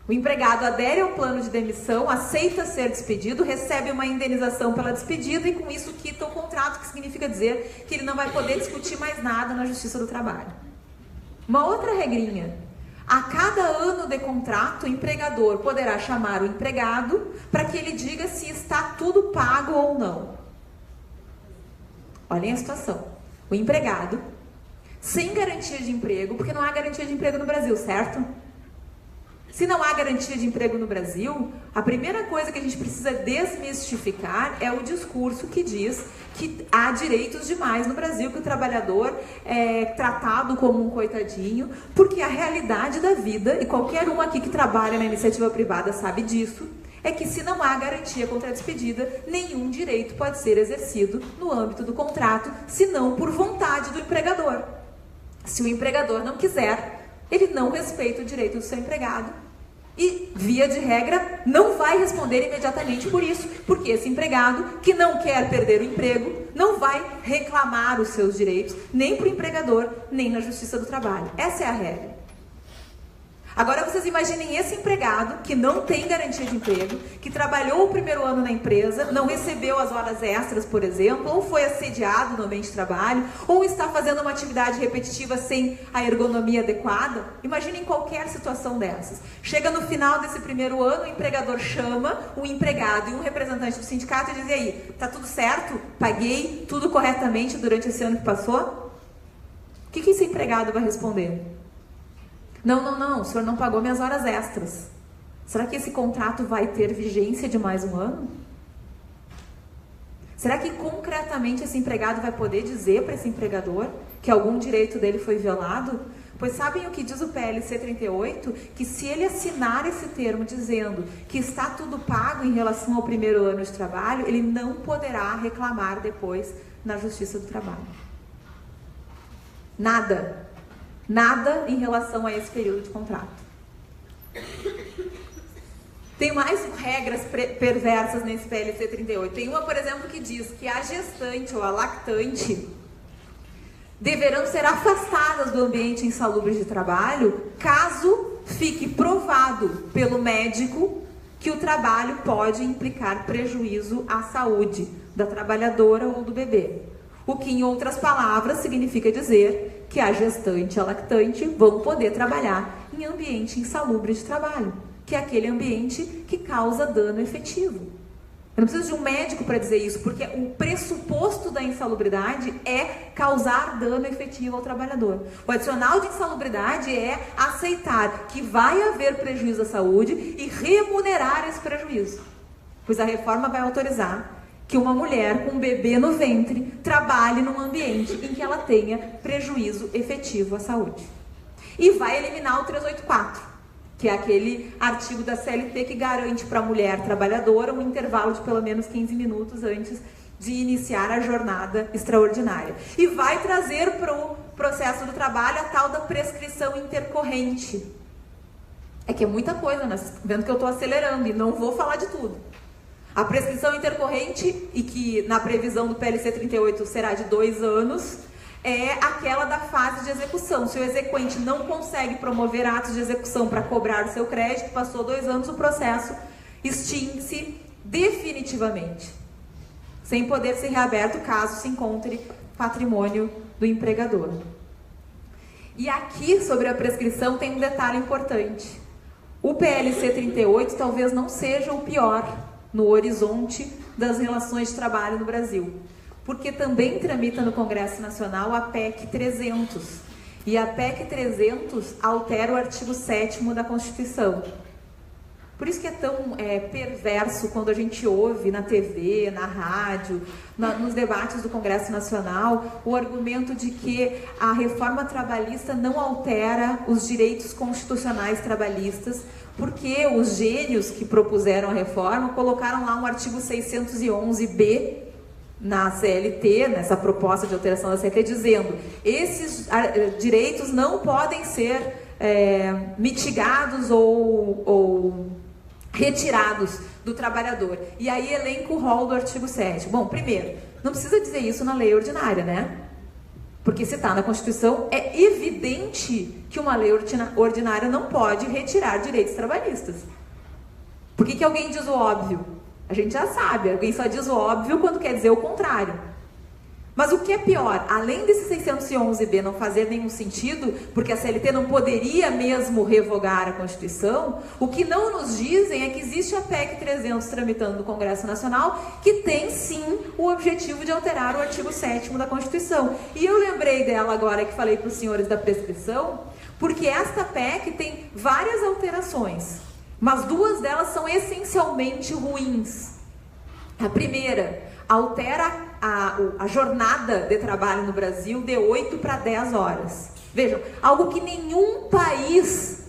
O empregado adere ao plano de demissão, aceita ser despedido, recebe uma indenização pela despedida e com isso quita o contrato, que significa dizer que ele não vai poder discutir mais nada na Justiça do Trabalho. Uma outra regrinha: a cada ano de contrato, o empregador poderá chamar o empregado para que ele diga se está tudo pago ou não. Olhem a situação. O empregado, sem garantia de emprego, porque não há garantia de emprego no Brasil, certo? Se não há garantia de emprego no Brasil, a primeira coisa que a gente precisa desmistificar é o discurso que diz que há direitos demais no Brasil, que o trabalhador é tratado como um coitadinho, porque a realidade da vida, e qualquer um aqui que trabalha na iniciativa privada sabe disso, é que se não há garantia contra a despedida, nenhum direito pode ser exercido no âmbito do contrato, senão por vontade do empregador. Se o empregador não quiser, ele não respeita o direito do seu empregado e, via de regra, não vai responder imediatamente por isso, porque esse empregado, que não quer perder o emprego, não vai reclamar os seus direitos, nem para o empregador, nem na Justiça do Trabalho. Essa é a regra. Agora vocês imaginem esse empregado que não tem garantia de emprego, que trabalhou o primeiro ano na empresa, não recebeu as horas extras, por exemplo, ou foi assediado no ambiente de trabalho, ou está fazendo uma atividade repetitiva sem a ergonomia adequada. Imaginem qualquer situação dessas. Chega no final desse primeiro ano, o empregador chama o empregado e um representante do sindicato e diz: e aí, tá tudo certo? Paguei tudo corretamente durante esse ano que passou? O que esse empregado vai responder? Não, o senhor não pagou minhas horas extras. Será que esse contrato vai ter vigência de mais um ano? Será que concretamente esse empregado vai poder dizer para esse empregador que algum direito dele foi violado? Pois sabem o que diz o PLC 38? Que se ele assinar esse termo dizendo que está tudo pago em relação ao primeiro ano de trabalho, ele não poderá reclamar depois na Justiça do Trabalho. Nada em relação a esse período de contrato. Tem mais regras perversas nesse PLC 38. Tem uma, por exemplo, que diz que a gestante ou a lactante deverão ser afastadas do ambiente insalubre de trabalho caso fique provado pelo médico que o trabalho pode implicar prejuízo à saúde da trabalhadora ou do bebê. O que, em outras palavras, significa dizer que a gestante e a lactante vão poder trabalhar em ambiente insalubre de trabalho, que é aquele ambiente que causa dano efetivo. Eu não preciso de um médico para dizer isso, porque o pressuposto da insalubridade é causar dano efetivo ao trabalhador. O adicional de insalubridade é aceitar que vai haver prejuízo à saúde e remunerar esse prejuízo. Pois a reforma vai autorizar que uma mulher com um bebê no ventre trabalhe num ambiente em que ela tenha prejuízo efetivo à saúde. E vai eliminar o 384, que é aquele artigo da CLT que garante para a mulher trabalhadora um intervalo de pelo menos 15 minutos antes de iniciar a jornada extraordinária. E vai trazer para o processo do trabalho a tal da prescrição intercorrente. É que é muita coisa, né? Vendo que eu estou acelerando e não vou falar de tudo. A prescrição intercorrente, e que na previsão do PLC 38 será de 2 anos, é aquela da fase de execução. Se o exequente não consegue promover atos de execução para cobrar o seu crédito, passou 2 anos, o processo extingue-se definitivamente, sem poder ser reaberto caso se encontre patrimônio do empregador. E aqui, sobre a prescrição, tem um detalhe importante. O PLC 38 talvez não seja o pior no horizonte das relações de trabalho no Brasil, porque também tramita no Congresso Nacional a PEC 300, e a PEC 300 altera o artigo 7º da Constituição. Por isso que é tão perverso quando a gente ouve na TV, na rádio, nos debates do Congresso Nacional, o argumento de que a reforma trabalhista não altera os direitos constitucionais trabalhistas, porque os gênios que propuseram a reforma colocaram lá um artigo 611B na CLT, nessa proposta de alteração da CLT, dizendo: esses direitos não podem ser mitigados ou retirados do trabalhador. E aí elenca o rol do artigo 7º. Bom, primeiro, não precisa dizer isso na lei ordinária, né? Porque se está na Constituição, é evidente que uma lei ordinária não pode retirar direitos trabalhistas. Por que alguém diz o óbvio? A gente já sabe, alguém só diz o óbvio quando quer dizer o contrário. Mas o que é pior, além desse 611B não fazer nenhum sentido, porque a CLT não poderia mesmo revogar a Constituição, o que não nos dizem é que existe a PEC 300 tramitando no Congresso Nacional, que tem sim o objetivo de alterar o artigo 7º da Constituição. E eu lembrei dela agora que falei para os senhores da prescrição, porque esta PEC tem várias alterações, mas 2 delas são essencialmente ruins. A primeira, altera a jornada de trabalho no Brasil de 8 para 10 horas. Vejam, algo que nenhum país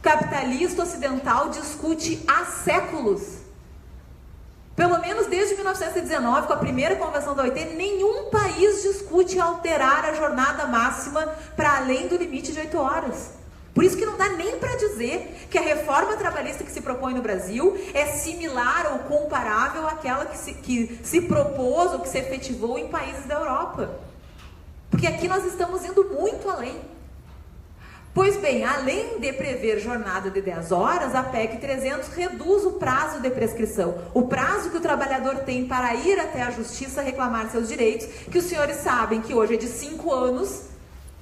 capitalista ocidental discute há séculos. Pelo menos desde 1919, com a primeira convenção da OIT, nenhum país discute alterar a jornada máxima para além do limite de 8 horas. Por isso que não dá nem para dizer que a reforma trabalhista que se propõe no Brasil é similar ou comparável àquela que se propôs ou que se efetivou em países da Europa. Porque aqui nós estamos indo muito além. Pois bem, além de prever jornada de 10 horas, a PEC 300 reduz o prazo de prescrição. O prazo que o trabalhador tem para ir até a justiça reclamar seus direitos, que os senhores sabem que hoje é de 5 anos,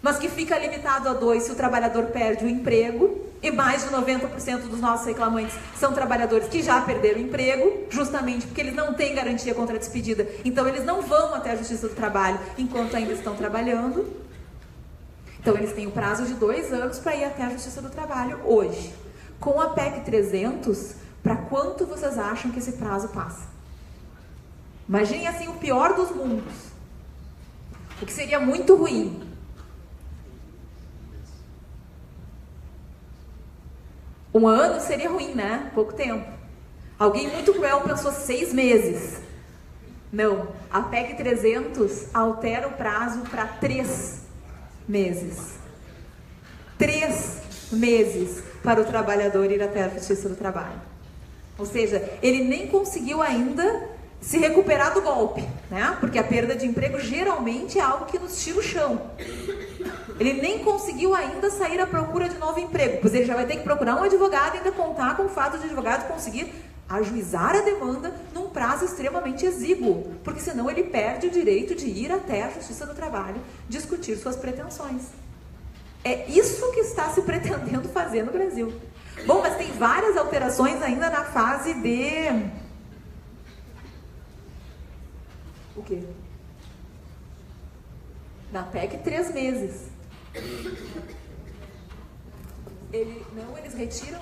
mas que fica limitado a 2 se o trabalhador perde o emprego, e mais de 90% dos nossos reclamantes são trabalhadores que já perderam o emprego, justamente porque eles não têm garantia contra a despedida, então eles não vão até a Justiça do Trabalho enquanto ainda estão trabalhando. Então eles têm o prazo de 2 anos para ir até a Justiça do Trabalho hoje. Com a PEC 300, para quanto vocês acham que esse prazo passa? Imaginem assim o pior dos mundos. O que seria muito ruim. Um ano seria ruim, né? Pouco tempo. Alguém muito cruel pensou 6 meses. Não. A PEC 300 altera o prazo para 3 meses. 3 meses para o trabalhador ir até a Justiça do Trabalho. Ou seja, ele nem conseguiu ainda se recuperar do golpe, né? Porque a perda de emprego geralmente é algo que nos tira o chão. Ele nem conseguiu ainda sair à procura de novo emprego, pois ele já vai ter que procurar um advogado e ainda contar com o fato de o advogado conseguir ajuizar a demanda num prazo extremamente exíguo, porque senão ele perde o direito de ir até a Justiça do Trabalho discutir suas pretensões. É isso que está se pretendendo fazer no Brasil. Bom, mas tem várias alterações ainda na fase de... O quê? Na PEC 3 meses. Eles retiram,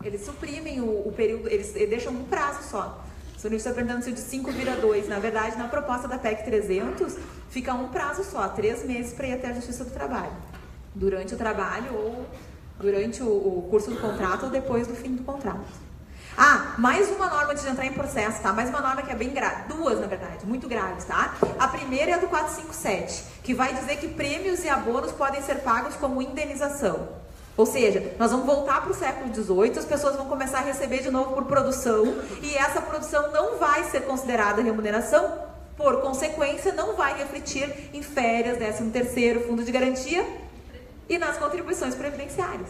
eles suprimem o período, eles deixam um prazo só. O senhor está perguntando se de 5 vira 2. Na verdade, na proposta da PEC 300, fica um prazo só, 3 meses para ir até a Justiça do Trabalho. Durante o trabalho ou durante o curso do contrato ou depois do fim do contrato. Ah, mais uma norma de entrar em processo, tá? Mais uma norma que é bem grave, 2 na verdade, muito graves, tá? A primeira é a do 457, que vai dizer que prêmios e abonos podem ser pagos como indenização. Ou seja, nós vamos voltar para o século XVIII, as pessoas vão começar a receber de novo por produção, e essa produção não vai ser considerada remuneração, por consequência, não vai refletir em férias, 13º, fundo de garantia e nas contribuições previdenciárias.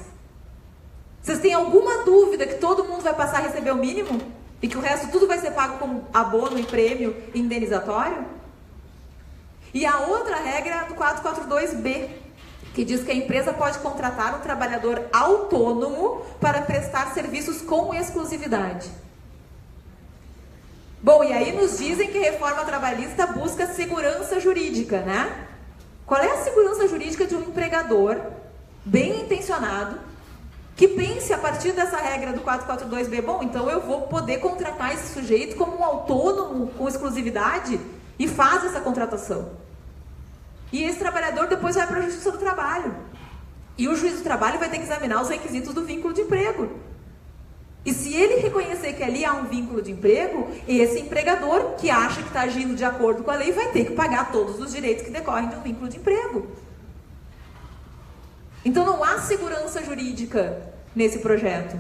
Vocês têm alguma dúvida que todo mundo vai passar a receber o mínimo? E que o resto tudo vai ser pago como abono e prêmio indenizatório? E a outra regra é a do 442B, que diz que a empresa pode contratar um trabalhador autônomo para prestar serviços com exclusividade. Bom, e aí nos dizem que a reforma trabalhista busca segurança jurídica, né? Qual é a segurança jurídica de um empregador bem intencionado que pense a partir dessa regra do 442B, bom, então eu vou poder contratar esse sujeito como um autônomo com exclusividade e faz essa contratação. E esse trabalhador depois vai para a Justiça do Trabalho. E o juiz do trabalho vai ter que examinar os requisitos do vínculo de emprego. E se ele reconhecer que ali há um vínculo de emprego, esse empregador, que acha que está agindo de acordo com a lei, vai ter que pagar todos os direitos que decorrem de um vínculo de emprego. Então não há segurança jurídica nesse projeto.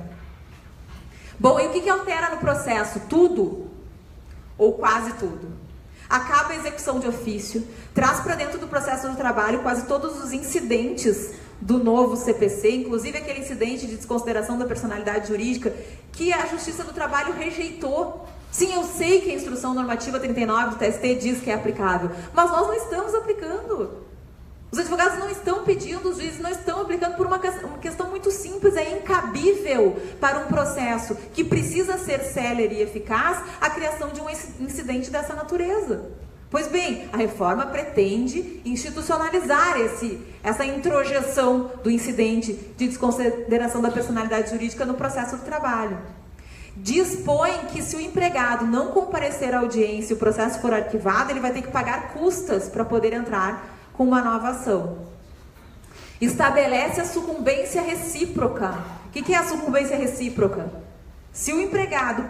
Bom, e o que altera no processo? Tudo, ou quase tudo. Acaba a execução de ofício, traz para dentro do processo do trabalho quase todos os incidentes do novo CPC, inclusive aquele incidente de desconsideração da personalidade jurídica que a Justiça do Trabalho rejeitou. Sim, eu sei que a Instrução Normativa 39 do TST diz que é aplicável, mas nós não estamos aplicando. Os advogados não estão pedindo, os juízes não estão aplicando por uma questão muito simples, é incabível para um processo que precisa ser célere e eficaz a criação de um incidente dessa natureza. Pois bem, a reforma pretende institucionalizar essa introjeção do incidente de desconsideração da personalidade jurídica no processo do trabalho. Dispõe que se o empregado não comparecer à audiência e o processo for arquivado, ele vai ter que pagar custas para poder entrar com uma nova ação. Estabelece a sucumbência recíproca. O que é a sucumbência recíproca? Se o empregado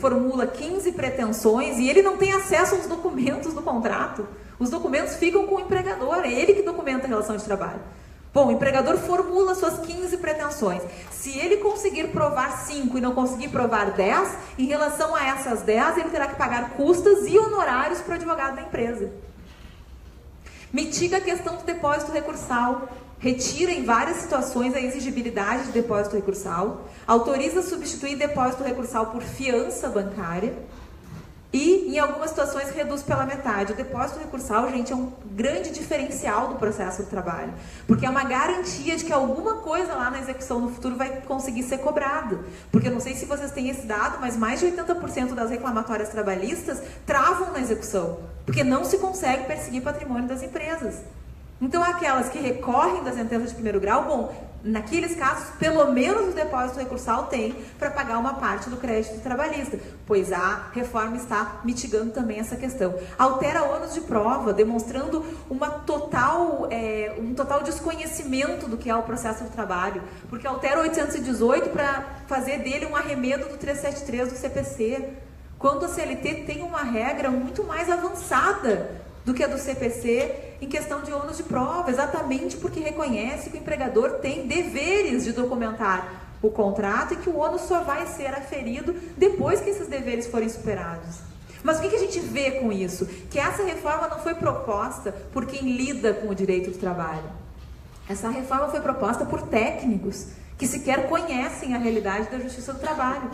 formula 15 pretensões e ele não tem acesso aos documentos do contrato, os documentos ficam com o empregador, é ele que documenta a relação de trabalho. Bom, o empregador formula suas 15 pretensões. Se ele conseguir provar 5 e não conseguir provar 10, em relação a essas 10, ele terá que pagar custas e honorários para o advogado da empresa. Mitiga a questão do depósito recursal. Retira em várias situações a exigibilidade de depósito recursal. Autoriza substituir depósito recursal por fiança bancária. E, em algumas situações, reduz pela metade. O depósito recursal, gente, é um grande diferencial do processo do trabalho. Porque é uma garantia de que alguma coisa lá na execução no futuro vai conseguir ser cobrada. Porque eu não sei se vocês têm esse dado, mas mais de 80% das reclamatórias trabalhistas travam na execução. Porque não se consegue perseguir patrimônio das empresas. Então, aquelas que recorrem da sentença de primeiro grau, bom, naqueles casos, pelo menos o depósito recursal tem para pagar uma parte do crédito trabalhista, pois a reforma está mitigando também essa questão. Altera ônus de prova, demonstrando um total desconhecimento do que é o processo do trabalho, porque altera o 818 para fazer dele um arremedo do 373 do CPC, quando a CLT tem uma regra muito mais avançada do que a do CPC em questão de ônus de prova, exatamente porque reconhece que o empregador tem deveres de documentar o contrato e que o ônus só vai ser aferido depois que esses deveres forem superados. Mas o que a gente vê com isso? Que essa reforma não foi proposta por quem lida com o direito do trabalho. Essa reforma foi proposta por técnicos que sequer conhecem a realidade da justiça do trabalho.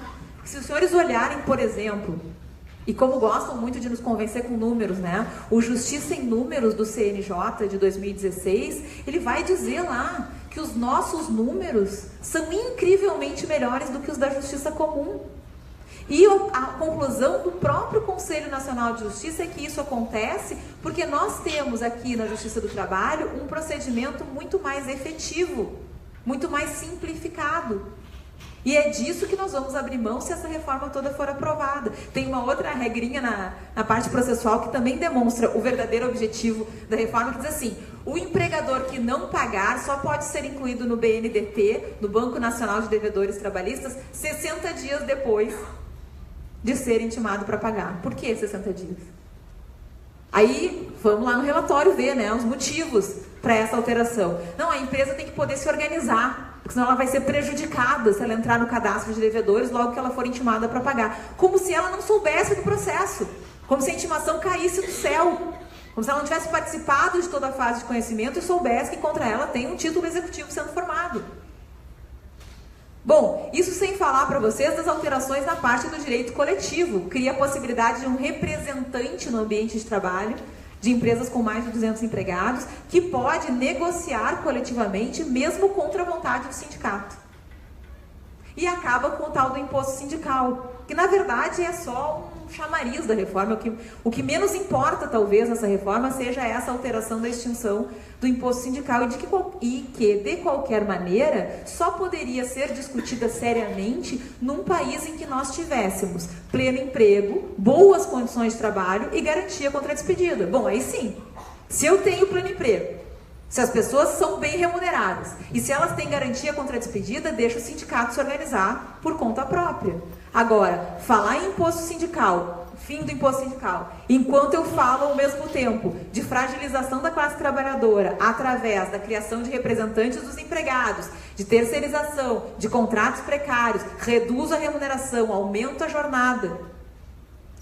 Se os senhores olharem, por exemplo, e como gostam muito de nos convencer com números, né? O Justiça em Números do CNJ de 2016, ele vai dizer lá que os nossos números são incrivelmente melhores do que os da Justiça Comum. E a conclusão do próprio Conselho Nacional de Justiça é que isso acontece porque nós temos aqui na Justiça do Trabalho um procedimento muito mais efetivo, muito mais simplificado. E é disso que nós vamos abrir mão se essa reforma toda for aprovada. Tem uma outra regrinha na parte processual que também demonstra o verdadeiro objetivo da reforma, que diz assim: o empregador que não pagar só pode ser incluído no BNDT, no Banco Nacional de Devedores Trabalhistas, 60 dias depois de ser intimado para pagar. Por que 60 dias? Aí, vamos lá no relatório ver, né, os motivos para essa alteração. Não, a empresa tem que poder se organizar, porque senão ela vai ser prejudicada se ela entrar no cadastro de devedores logo que ela for intimada para pagar. Como se ela não soubesse do processo, como se a intimação caísse do céu, como se ela não tivesse participado de toda a fase de conhecimento e soubesse que contra ela tem um título executivo sendo formado. Bom, isso sem falar para vocês das alterações na parte do direito coletivo. Cria a possibilidade de um representante no ambiente de trabalho de empresas com mais de 200 empregados, que pode negociar coletivamente, mesmo contra a vontade do sindicato. E acaba com o tal do imposto sindical, que na verdade é só um chamariz da reforma. O que menos importa, talvez, nessa reforma seja essa alteração da extinção do imposto sindical e que, de qualquer maneira, só poderia ser discutida seriamente num país em que nós tivéssemos pleno emprego, boas condições de trabalho e garantia contra a despedida. Bom, aí sim, se eu tenho pleno emprego, se as pessoas são bem remuneradas e se elas têm garantia contra a despedida, deixa o sindicato se organizar por conta própria. Agora, falar em imposto sindical, fim do imposto sindical, enquanto eu falo ao mesmo tempo de fragilização da classe trabalhadora através da criação de representantes dos empregados, de terceirização, de contratos precários, reduz a remuneração, aumenta a jornada.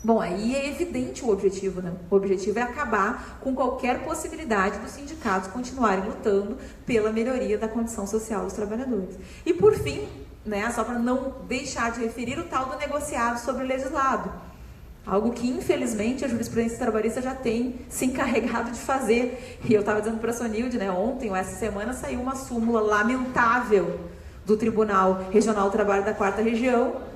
Bom, aí é evidente o objetivo, né? O objetivo é acabar com qualquer possibilidade dos sindicatos continuarem lutando pela melhoria da condição social dos trabalhadores. E por fim, né, só para não deixar de referir o tal do negociado sobre o legislado. Algo que, infelizmente, a jurisprudência trabalhista já tem se encarregado de fazer. E eu estava dizendo para a Sonilde, né, ontem ou essa semana saiu uma súmula lamentável do Tribunal Regional do Trabalho da 4ª Região,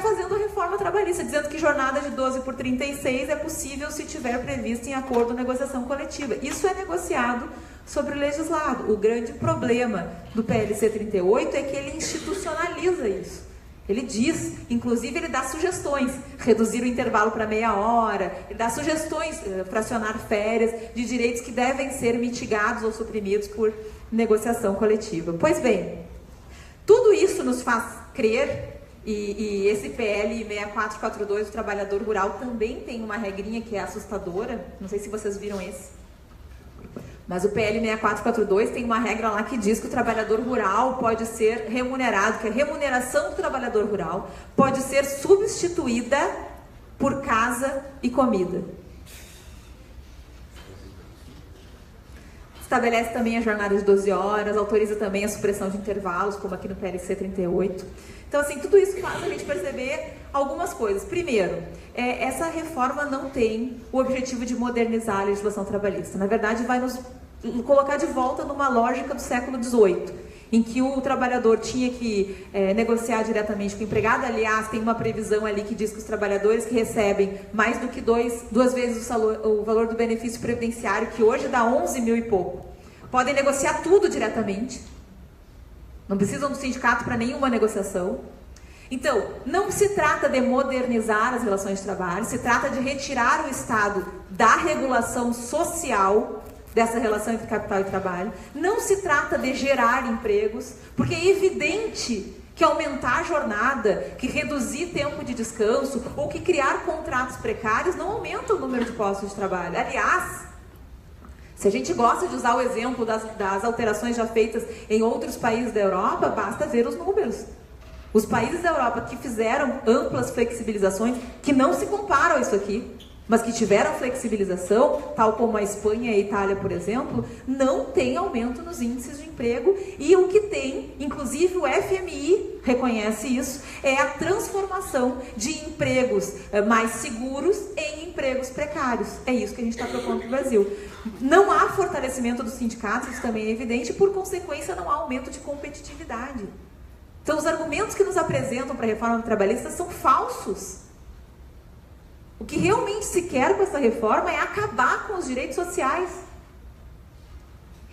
fazendo a reforma trabalhista, dizendo que jornada de 12 por 36 é possível se tiver previsto em acordo de negociação coletiva. Isso é negociado sobre o legislado. O grande problema do PLC 38 é que ele institucionaliza isso. Ele diz, inclusive ele dá sugestões, reduzir o intervalo para meia hora, ele dá sugestões, fracionar férias, de direitos que devem ser mitigados ou suprimidos por negociação coletiva. Pois bem, tudo isso nos faz crer. E esse PL 6442 do trabalhador rural também tem uma regrinha que é assustadora. Não sei se vocês viram esse. Mas o PL 6442 tem uma regra lá que diz que o trabalhador rural pode ser remunerado, que a remuneração do trabalhador rural pode ser substituída por casa e comida. Estabelece também a jornada de 12 horas, autoriza também a supressão de intervalos, como aqui no PLC 38. Então, assim, tudo isso faz a gente perceber algumas coisas. Primeiro, essa reforma não tem o objetivo de modernizar a legislação trabalhista. Na verdade, vai nos colocar de volta numa lógica do século XVIII, em que o trabalhador tinha que negociar diretamente com o empregado. Aliás, tem uma previsão ali que diz que os trabalhadores que recebem mais do que duas vezes o valor do benefício previdenciário, que hoje dá 11 mil e pouco, podem negociar tudo diretamente. Não precisam do sindicato para nenhuma negociação. Então, não se trata de modernizar as relações de trabalho, se trata de retirar o Estado da regulação social dessa relação entre capital e trabalho. Não se trata de gerar empregos, porque é evidente que aumentar a jornada, que reduzir tempo de descanso ou que criar contratos precários não aumenta o número de postos de trabalho. Aliás, se a gente gosta de usar o exemplo das alterações já feitas em outros países da Europa, basta ver os números. Os países da Europa que fizeram amplas flexibilizações, que não se comparam a isso aqui, mas que tiveram flexibilização, tal como a Espanha e a Itália, por exemplo, não tem aumento nos índices de emprego, e o que tem, inclusive o FMI reconhece isso, é a transformação de empregos mais seguros em empregos precários. É isso que a gente está propondo para o Brasil. Não há fortalecimento dos sindicatos, isso também é evidente, e por consequência não há aumento de competitividade. Então os argumentos que nos apresentam para a reforma trabalhista são falsos. O que realmente se quer com essa reforma é acabar com os direitos sociais.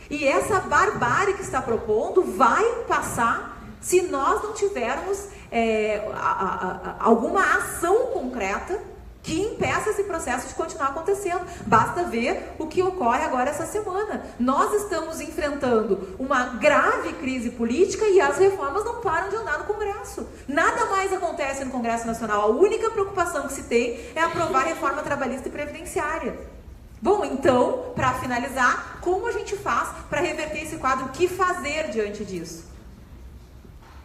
E essa barbárie que está propondo vai passar se nós não tivermos alguma ação concreta que impeça esse processo de continuar acontecendo. Basta ver o que ocorre agora essa semana. Nós estamos enfrentando uma grave crise política e as reformas não param de andar no Congresso. Nada mais acontece no Congresso Nacional. A única preocupação que se tem é aprovar a reforma trabalhista e previdenciária. Bom, então, para finalizar, como a gente faz para reverter esse quadro? O que fazer diante disso?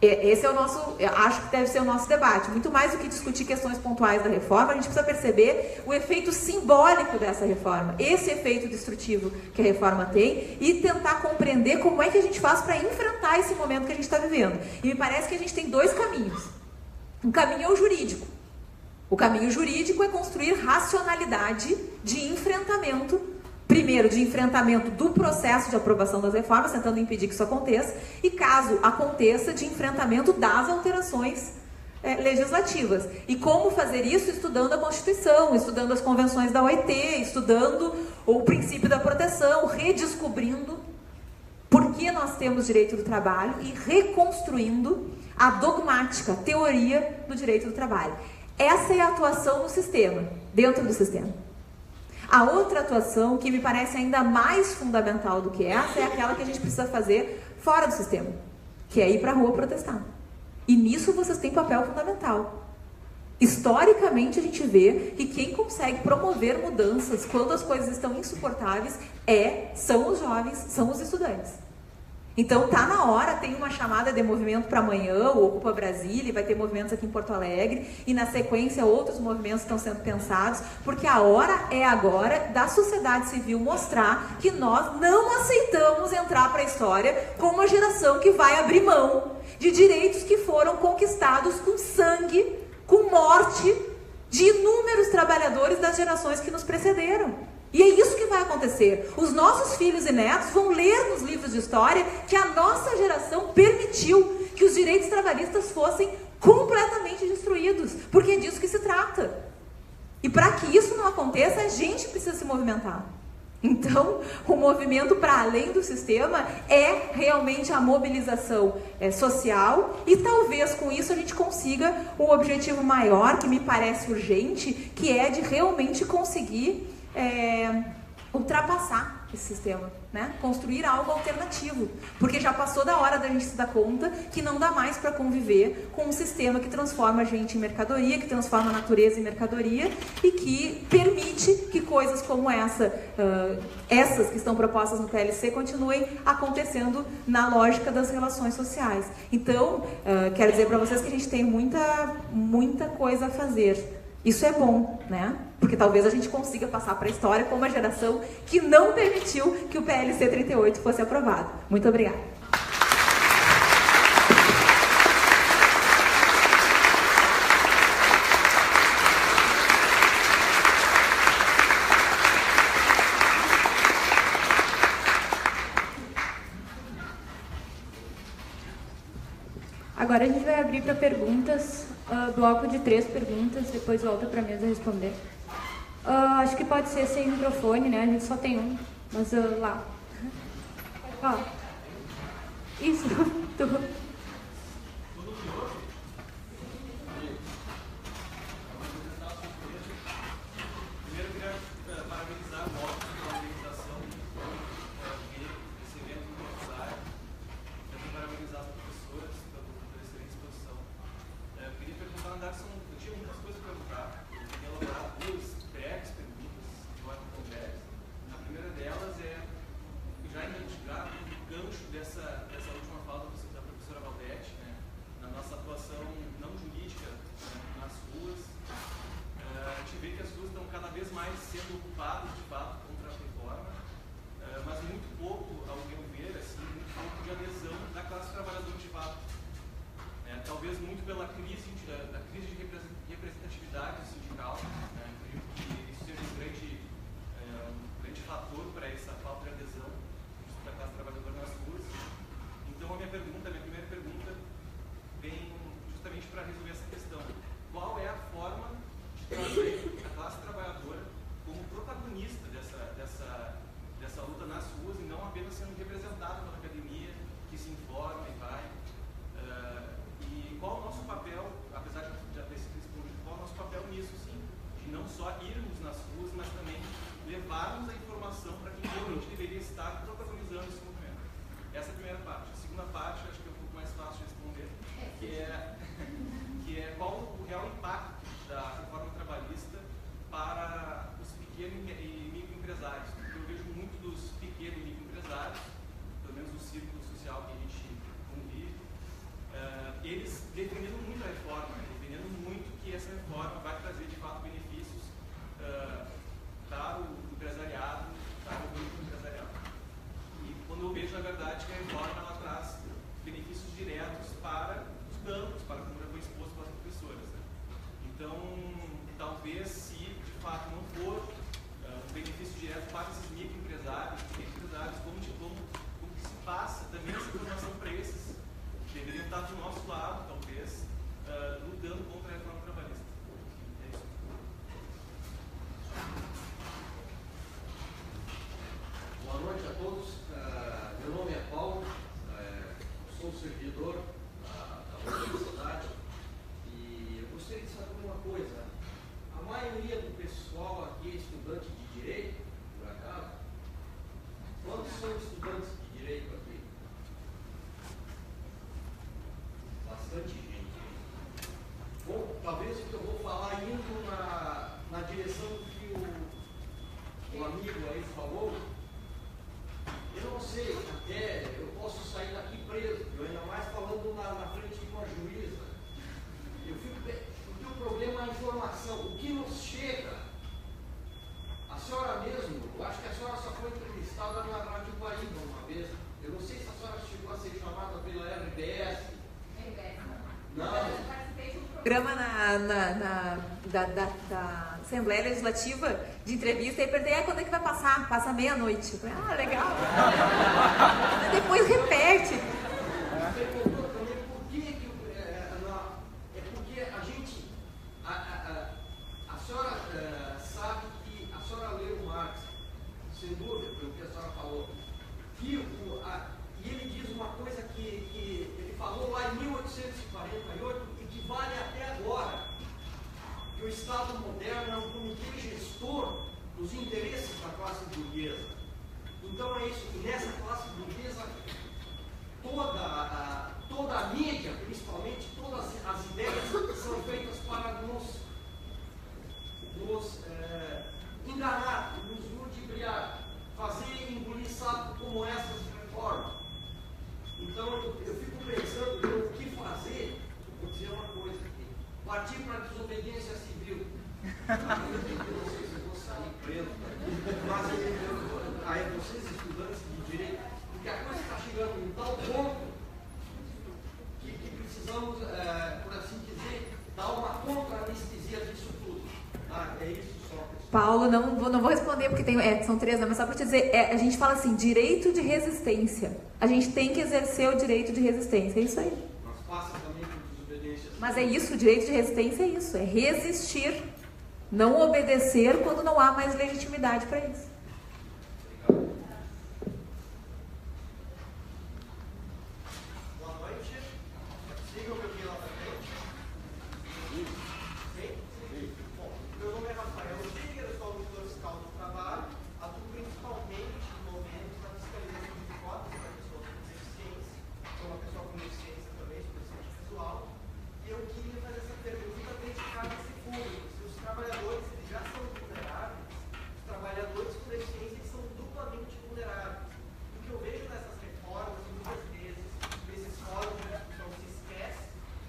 Esse é o nosso, acho que deve ser o nosso debate. Muito mais do que discutir questões pontuais da reforma, a gente precisa perceber o efeito simbólico dessa reforma, esse efeito destrutivo que a reforma tem, e tentar compreender como é que a gente faz para enfrentar esse momento que a gente está vivendo. E me parece que a gente tem dois caminhos. Um caminho é o jurídico. O caminho jurídico é construir racionalidade de enfrentamento, primeiro, de enfrentamento do processo de aprovação das reformas, tentando impedir que isso aconteça, e caso aconteça, de enfrentamento das alterações legislativas. E como fazer isso? Estudando a Constituição, estudando as convenções da OIT, estudando o princípio da proteção, redescobrindo por que nós temos direito do trabalho e reconstruindo a dogmática, a teoria do direito do trabalho. Essa é a atuação no sistema, dentro do sistema. A outra atuação, que me parece ainda mais fundamental do que essa, é aquela que a gente precisa fazer fora do sistema, que é ir para a rua protestar. E nisso vocês têm papel fundamental. Historicamente, a gente vê que quem consegue promover mudanças quando as coisas estão insuportáveis são os jovens, são os estudantes. Então tá na hora, tem uma chamada de movimento para amanhã, o Ocupa Brasília, vai ter movimentos aqui em Porto Alegre, e na sequência outros movimentos estão sendo pensados, porque a hora é agora da sociedade civil mostrar que nós não aceitamos entrar para a história com uma geração que vai abrir mão de direitos que foram conquistados com sangue, com morte de inúmeros trabalhadores das gerações que nos precederam. E é isso que vai acontecer. Os nossos filhos e netos vão ler nos livros de história que a nossa geração permitiu que os direitos trabalhistas fossem completamente destruídos, porque é disso que se trata. E para que isso não aconteça, a gente precisa se movimentar. Então, o movimento para além do sistema é realmente a mobilização social, e talvez com isso a gente consiga um objetivo maior, que me parece urgente, que é de realmente conseguir ultrapassar esse sistema, né? Construir algo alternativo, porque já passou da hora da gente se dar conta que não dá mais para conviver com um sistema que transforma a gente em mercadoria, que transforma a natureza em mercadoria e que permite que coisas como essas que estão propostas no PLC continuem acontecendo na lógica das relações sociais. Então, quero dizer para vocês que a gente tem muita coisa a fazer. Isso é bom, né? Porque talvez a gente consiga passar para a história como uma geração que não permitiu que o PLC 38 fosse aprovado. Muito obrigada. Agora a gente vai abrir para perguntas, bloco de 3 perguntas, depois volta para a mesa responder. Acho que pode ser sem microfone, né? A gente só tem um, mas lá. Ó. Isso. Programa da Assembleia Legislativa de entrevista e perguntei, quando é que vai passar? Passa meia-noite. Eu falei, legal. Depois repete. É porque a gente, a senhora sabe que a senhora leu Marx, sem dúvida, pelo que a senhora falou, e ele diz uma coisa que ele falou lá em 1848 e que vale até agora, que o Estado moderno é um comitê gestor dos interesses da classe burguesa. Então é isso, e nessa classe burguesa, toda a mídia, principalmente, todas as ideias são feitas para nos enganar, nos ludibriar, fazer engolir sapo como essas reformas. Então eu fico pensando o que fazer. Vou dizer uma coisa aqui: partir para a desobediência civil. Eu não sei se eu vou sair preso, mas aí vocês, estudantes de direito, porque a coisa está chegando em tal ponto que precisamos, por assim dizer, dar uma contra-anestesia disso tudo. É isso só. Paulo, não vou responder porque são 3, né? Mas só para te dizer, a gente fala assim, direito de resistência. A gente tem que exercer o direito de resistência, é isso aí. Mas passa também por desobediência. Mas é isso, o direito de resistência é isso, é resistir, não obedecer quando não há mais legitimidade para isso. Boa noite. Sigam o meu guia lá pra frente. Sim? Bom, meu nome é Rafael Tiger, eu sou auditor fiscal do trabalho, atuo principalmente no momento da fiscalização de cotas para pessoas com deficiência. Sou uma pessoa com deficiência também, sou deficiente visual. E eu queria fazer essa pergunta dedicada a esse público. Se os trabalhadores eles já são vulneráveis, os trabalhadores com deficiência eles são duplamente vulneráveis. O que eu vejo nessas reformas, muitas vezes, nesses fóruns de discussão se esquece,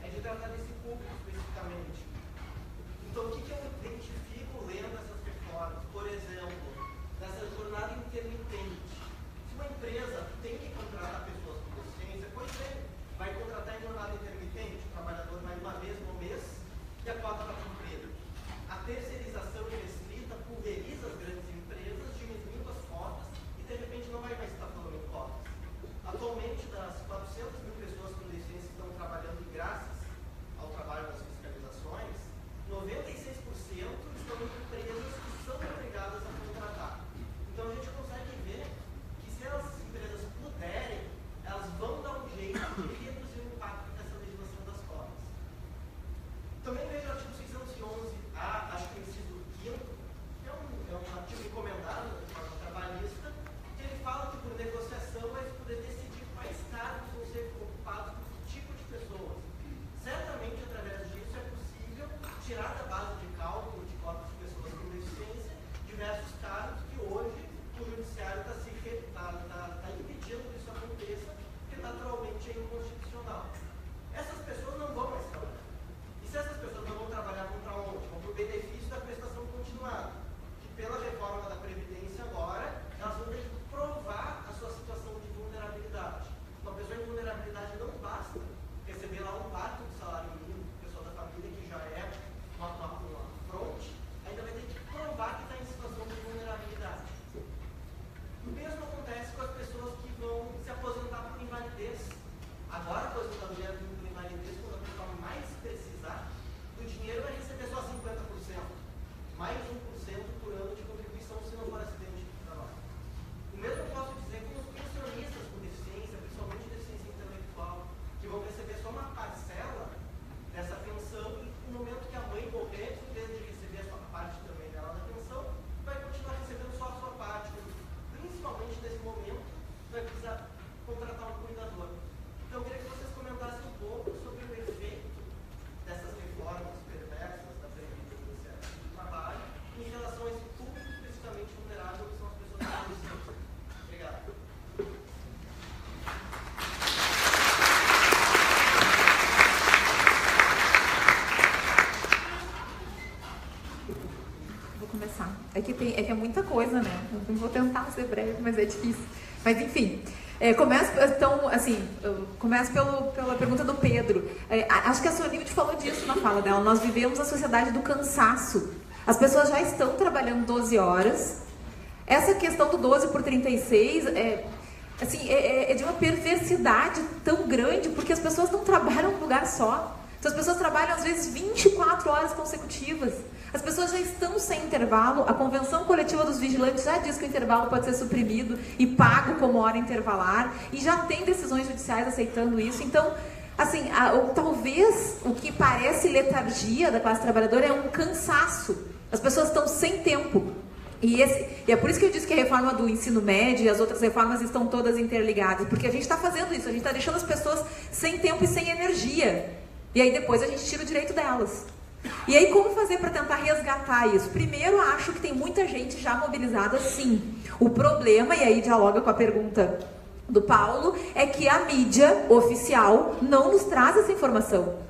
é de tratar desse público especificamente. Então, o que eu identifico lendo essas reformas? Por exemplo, nessa jornada intermitente. Se uma empresa tem que contratar pessoas com deficiência, pois bem, vai contratar em jornada intermitente, o trabalhador vai uma vez no mês e a cota está cumprida. A terceirização restrita pulveriza as grandes empresas, diminuindo as cotas e, de repente, não vai mais estar falando em cotas. Atualmente, das 400.000 pessoas com deficiência que estão trabalhando e graças ao trabalho das fiscalizações, 96% estão em empresas que são obrigadas a contratar. Então a gente consegue ver que se as empresas puderem, elas vão dar um jeito de reduzir o impacto dessa legislação das cotas. Também vejo o artigo 611A, acho que é o inciso 5º, que é um artigo encomendado da reforma trabalhista, que ele fala que por negociação vai poder decidir quais cargos vão ser ocupados por que tipo de pessoas. Certamente, através disso, é possível tirar da base de cálculo de cotas de pessoas com deficiência diversos cargos que hoje o judiciário está impedindo que isso aconteça, porque naturalmente é inconstitucional. Essas pessoas não vão mais trabalhar. E se essas pessoas não vão trabalhar, vão para onde? Vão para o benefício da prestação continuada, que pela reforma da Previdência agora, elas vão ter que provar a sua situação de vulnerabilidade. Uma pessoa em vulnerabilidade não basta receber lá um quarto de salário mínimo, pessoa da família que já é uma fronte, ainda vai ter que provar que está em situação de vulnerabilidade. O mesmo acontece com as pessoas que vão se aposentar por invalidez. Agora, a aposentadoria por invalidez, quando a pessoa mais precisar do dinheiro, vai receber só 50%. Mais 1% por ano de contribuição se não for acidente de trabalho. O mesmo eu posso dizer com os pensionistas com deficiência, principalmente deficiência intelectual, que vão receber só uma parcela dessa pensão e no momento que a mãe morrer, em vez de receber a sua parte também dela da pensão, vai continuar recebendo só a sua parte. Principalmente nesse momento, vai precisar contratar um cuidador. Então, eu queria que vocês comentassem um pouco sobre o efeito dessas reformas perversas da Previdência do Trabalho em relação a esse público especificamente vulnerável, que são as pessoas com deficiência. Obrigado. Vou começar. É que é muita coisa, né? Eu vou tentar ser breve, mas é difícil. Mas, enfim. Começo pela pergunta do Pedro. Acho que a Sonilde falou disso na fala dela. Nós vivemos a sociedade do cansaço. As pessoas já estão trabalhando 12 horas. Essa questão do 12 por 36 é de uma perversidade tão grande, porque as pessoas não trabalham num lugar só. Então, as pessoas trabalham, às vezes, 24 horas consecutivas. As pessoas já estão sem intervalo. A Convenção Coletiva dos Vigilantes já diz que o intervalo pode ser suprimido e pago como hora intervalar. E já tem decisões judiciais aceitando isso. Então, assim, talvez o que parece letargia da classe trabalhadora é um cansaço. As pessoas estão sem tempo. E é por isso que eu disse que a reforma do ensino médio e as outras reformas estão todas interligadas, porque a gente está fazendo isso, a gente está deixando as pessoas sem tempo e sem energia, e aí depois a gente tira o direito delas. E aí como fazer para tentar resgatar isso? Primeiro, acho que tem muita gente já mobilizada, sim. O problema, e aí dialoga com a pergunta do Paulo, é que a mídia oficial não nos traz essa informação.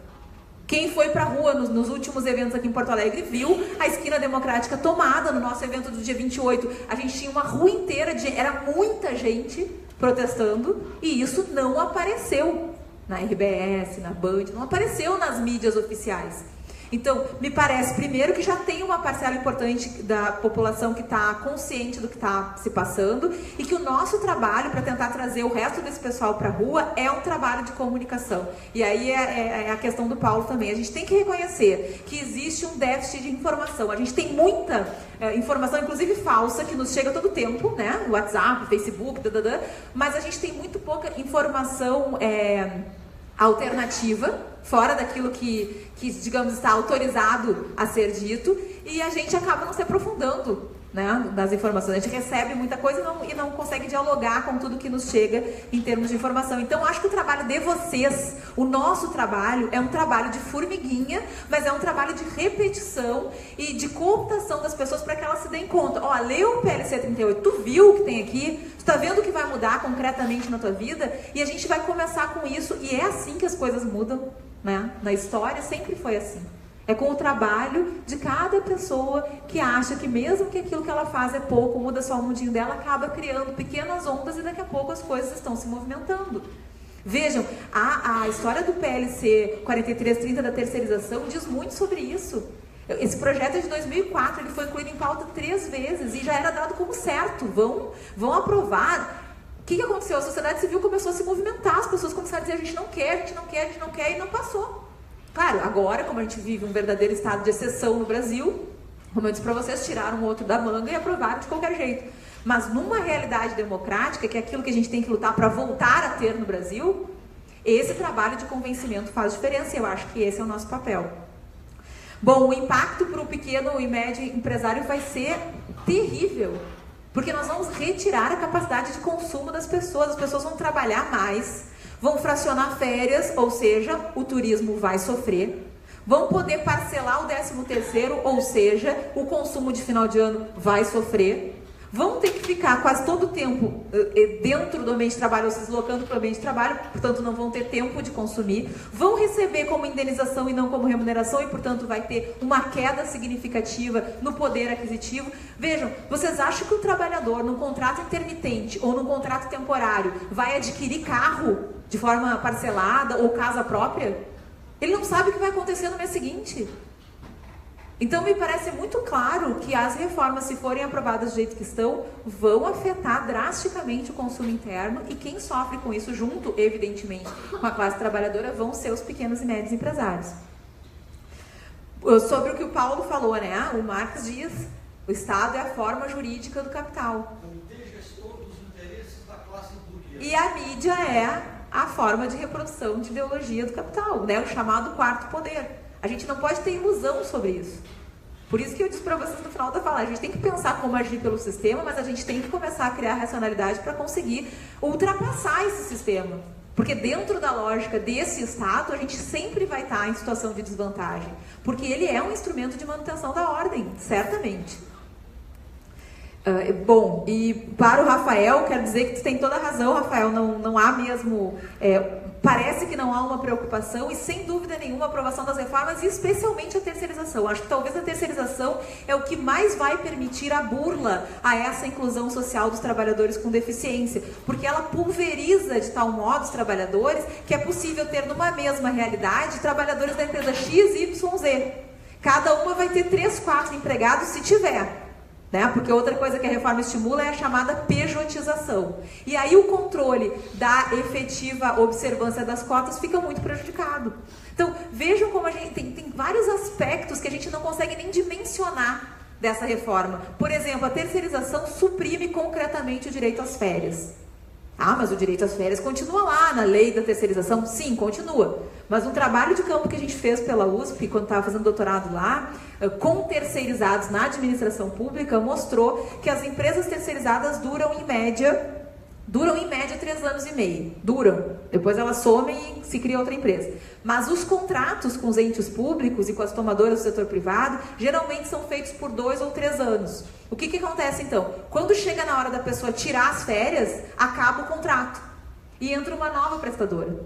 Quem foi para a rua nos últimos eventos aqui em Porto Alegre viu a esquina democrática tomada no nosso evento do dia 28. A gente tinha uma rua inteira, era muita gente protestando, e isso não apareceu na RBS, na Band, não apareceu nas mídias oficiais. Então, me parece, primeiro, que já tem uma parcela importante da população que está consciente do que está se passando, e que o nosso trabalho para tentar trazer o resto desse pessoal para a rua é um trabalho de comunicação. E aí é a questão do Paulo também. A gente tem que reconhecer que existe um déficit de informação. A gente tem muita informação, inclusive falsa, que nos chega todo tempo, né? WhatsApp, Facebook, mas a gente tem muito pouca informação alternativa, fora daquilo que, digamos, está autorizado a ser dito, e a gente acaba não se aprofundando, né, nas informações. A gente recebe muita coisa e não consegue dialogar com tudo que nos chega em termos de informação. Então, acho que o trabalho de vocês, o nosso trabalho, é um trabalho de formiguinha, mas é um trabalho de repetição e de cooptação das pessoas para que elas se deem conta. Ó, leu o PLC 38, tu viu o que tem aqui? Tu tá vendo o que vai mudar concretamente na tua vida? E a gente vai começar com isso, e é assim que as coisas mudam, né? Na história sempre foi assim. É com o trabalho de cada pessoa que acha que mesmo que aquilo que ela faz é pouco, muda só o mundinho dela, acaba criando pequenas ondas, e daqui a pouco as coisas estão se movimentando. Vejam, a história do PLC 4330 da terceirização diz muito sobre isso. Esse projeto é de 2004, ele foi incluído em pauta 3 vezes e já era dado como certo, vão aprovar. O que aconteceu? A sociedade civil começou a se movimentar, as pessoas começaram a dizer: a gente não quer, a gente não quer, a gente não quer, e não passou. Claro, agora, como a gente vive um verdadeiro estado de exceção no Brasil, como eu disse para vocês, tiraram um outro da manga e aprovaram de qualquer jeito. Mas numa realidade democrática, que é aquilo que a gente tem que lutar para voltar a ter no Brasil, esse trabalho de convencimento faz diferença, e eu acho que esse é o nosso papel. Bom, o impacto para o pequeno e médio empresário vai ser terrível, porque nós vamos retirar a capacidade de consumo das pessoas. As pessoas vão trabalhar mais, vão fracionar férias, ou seja, o turismo vai sofrer, vão poder parcelar o 13º, ou seja, o consumo de final de ano vai sofrer, vão ter que ficar quase todo o tempo dentro do ambiente de trabalho, ou se deslocando para o ambiente de trabalho, portanto não vão ter tempo de consumir, vão receber como indenização e não como remuneração, e portanto vai ter uma queda significativa no poder aquisitivo. Vejam, vocês acham que o trabalhador num contrato intermitente ou num contrato temporário vai adquirir carro de forma parcelada ou casa própria? Ele não sabe o que vai acontecer no mês seguinte. Então, me parece muito claro que as reformas, se forem aprovadas do jeito que estão, vão afetar drasticamente o consumo interno, e quem sofre com isso, junto, evidentemente, com a classe trabalhadora, vão ser os pequenos e médios empresários. Sobre o que o Paulo falou, né? O Marx diz: o Estado é a forma jurídica do capital. Contém gestor dos interesses da classe burguesa. E a mídia é a forma de reprodução de ideologia do capital, né? O chamado quarto poder. A gente não pode ter ilusão sobre isso. Por isso que eu disse para vocês no final da fala, a gente tem que pensar como agir pelo sistema, mas a gente tem que começar a criar racionalidade para conseguir ultrapassar esse sistema. Porque dentro da lógica desse Estado, a gente sempre vai estar em situação de desvantagem. Porque ele é um instrumento de manutenção da ordem, certamente. Bom, e para o Rafael, quero dizer que tu tem toda a razão, Rafael, não há mesmo... parece que não há uma preocupação, e sem dúvida nenhuma a aprovação das reformas, e especialmente a terceirização. Acho que talvez a terceirização é o que mais vai permitir a burla a essa inclusão social dos trabalhadores com deficiência, porque ela pulveriza de tal modo os trabalhadores que é possível ter numa mesma realidade trabalhadores da empresa X, Y, Z. Cada uma vai ter 3, 4 empregados se tiver. Né? Porque outra coisa que a reforma estimula é a chamada pejotização. E aí o controle da efetiva observância das cotas fica muito prejudicado. Então, vejam como a gente tem vários aspectos que a gente não consegue nem dimensionar dessa reforma. Por exemplo, a terceirização suprime concretamente o direito às férias. Ah, mas o direito às férias continua lá na lei da terceirização? Sim, continua. Mas um trabalho de campo que a gente fez pela USP, quando estava fazendo doutorado lá, com terceirizados na administração pública, mostrou que as empresas terceirizadas duram em média 3 anos e meio. Duram. Depois elas somem e se cria outra empresa. Mas os contratos com os entes públicos e com as tomadoras do setor privado, geralmente são feitos por 2 ou 3 anos. O que acontece então? Quando chega na hora da pessoa tirar as férias, acaba o contrato. E entra uma nova prestadora.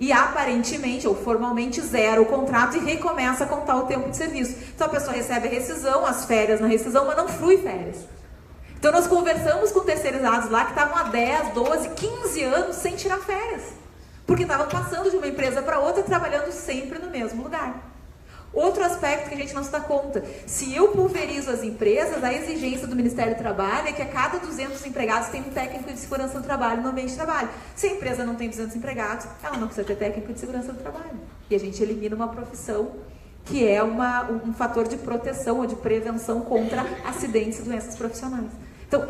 E aparentemente, ou formalmente, zera o contrato e recomeça a contar o tempo de serviço. Então a pessoa recebe a rescisão, as férias na rescisão, mas não flui férias. Então nós conversamos com terceirizados lá que estavam há 10, 12, 15 anos sem tirar férias. Porque estavam passando de uma empresa para outra, trabalhando sempre no mesmo lugar. Outro aspecto que a gente não se dá conta, se eu pulverizo as empresas, a exigência do Ministério do Trabalho é que a cada 200 empregados tem um técnico de segurança do trabalho no ambiente de trabalho. Se a empresa não tem 200 empregados, ela não precisa ter técnico de segurança do trabalho. E a gente elimina uma profissão que é um fator de proteção ou de prevenção contra acidentes e doenças profissionais. Então,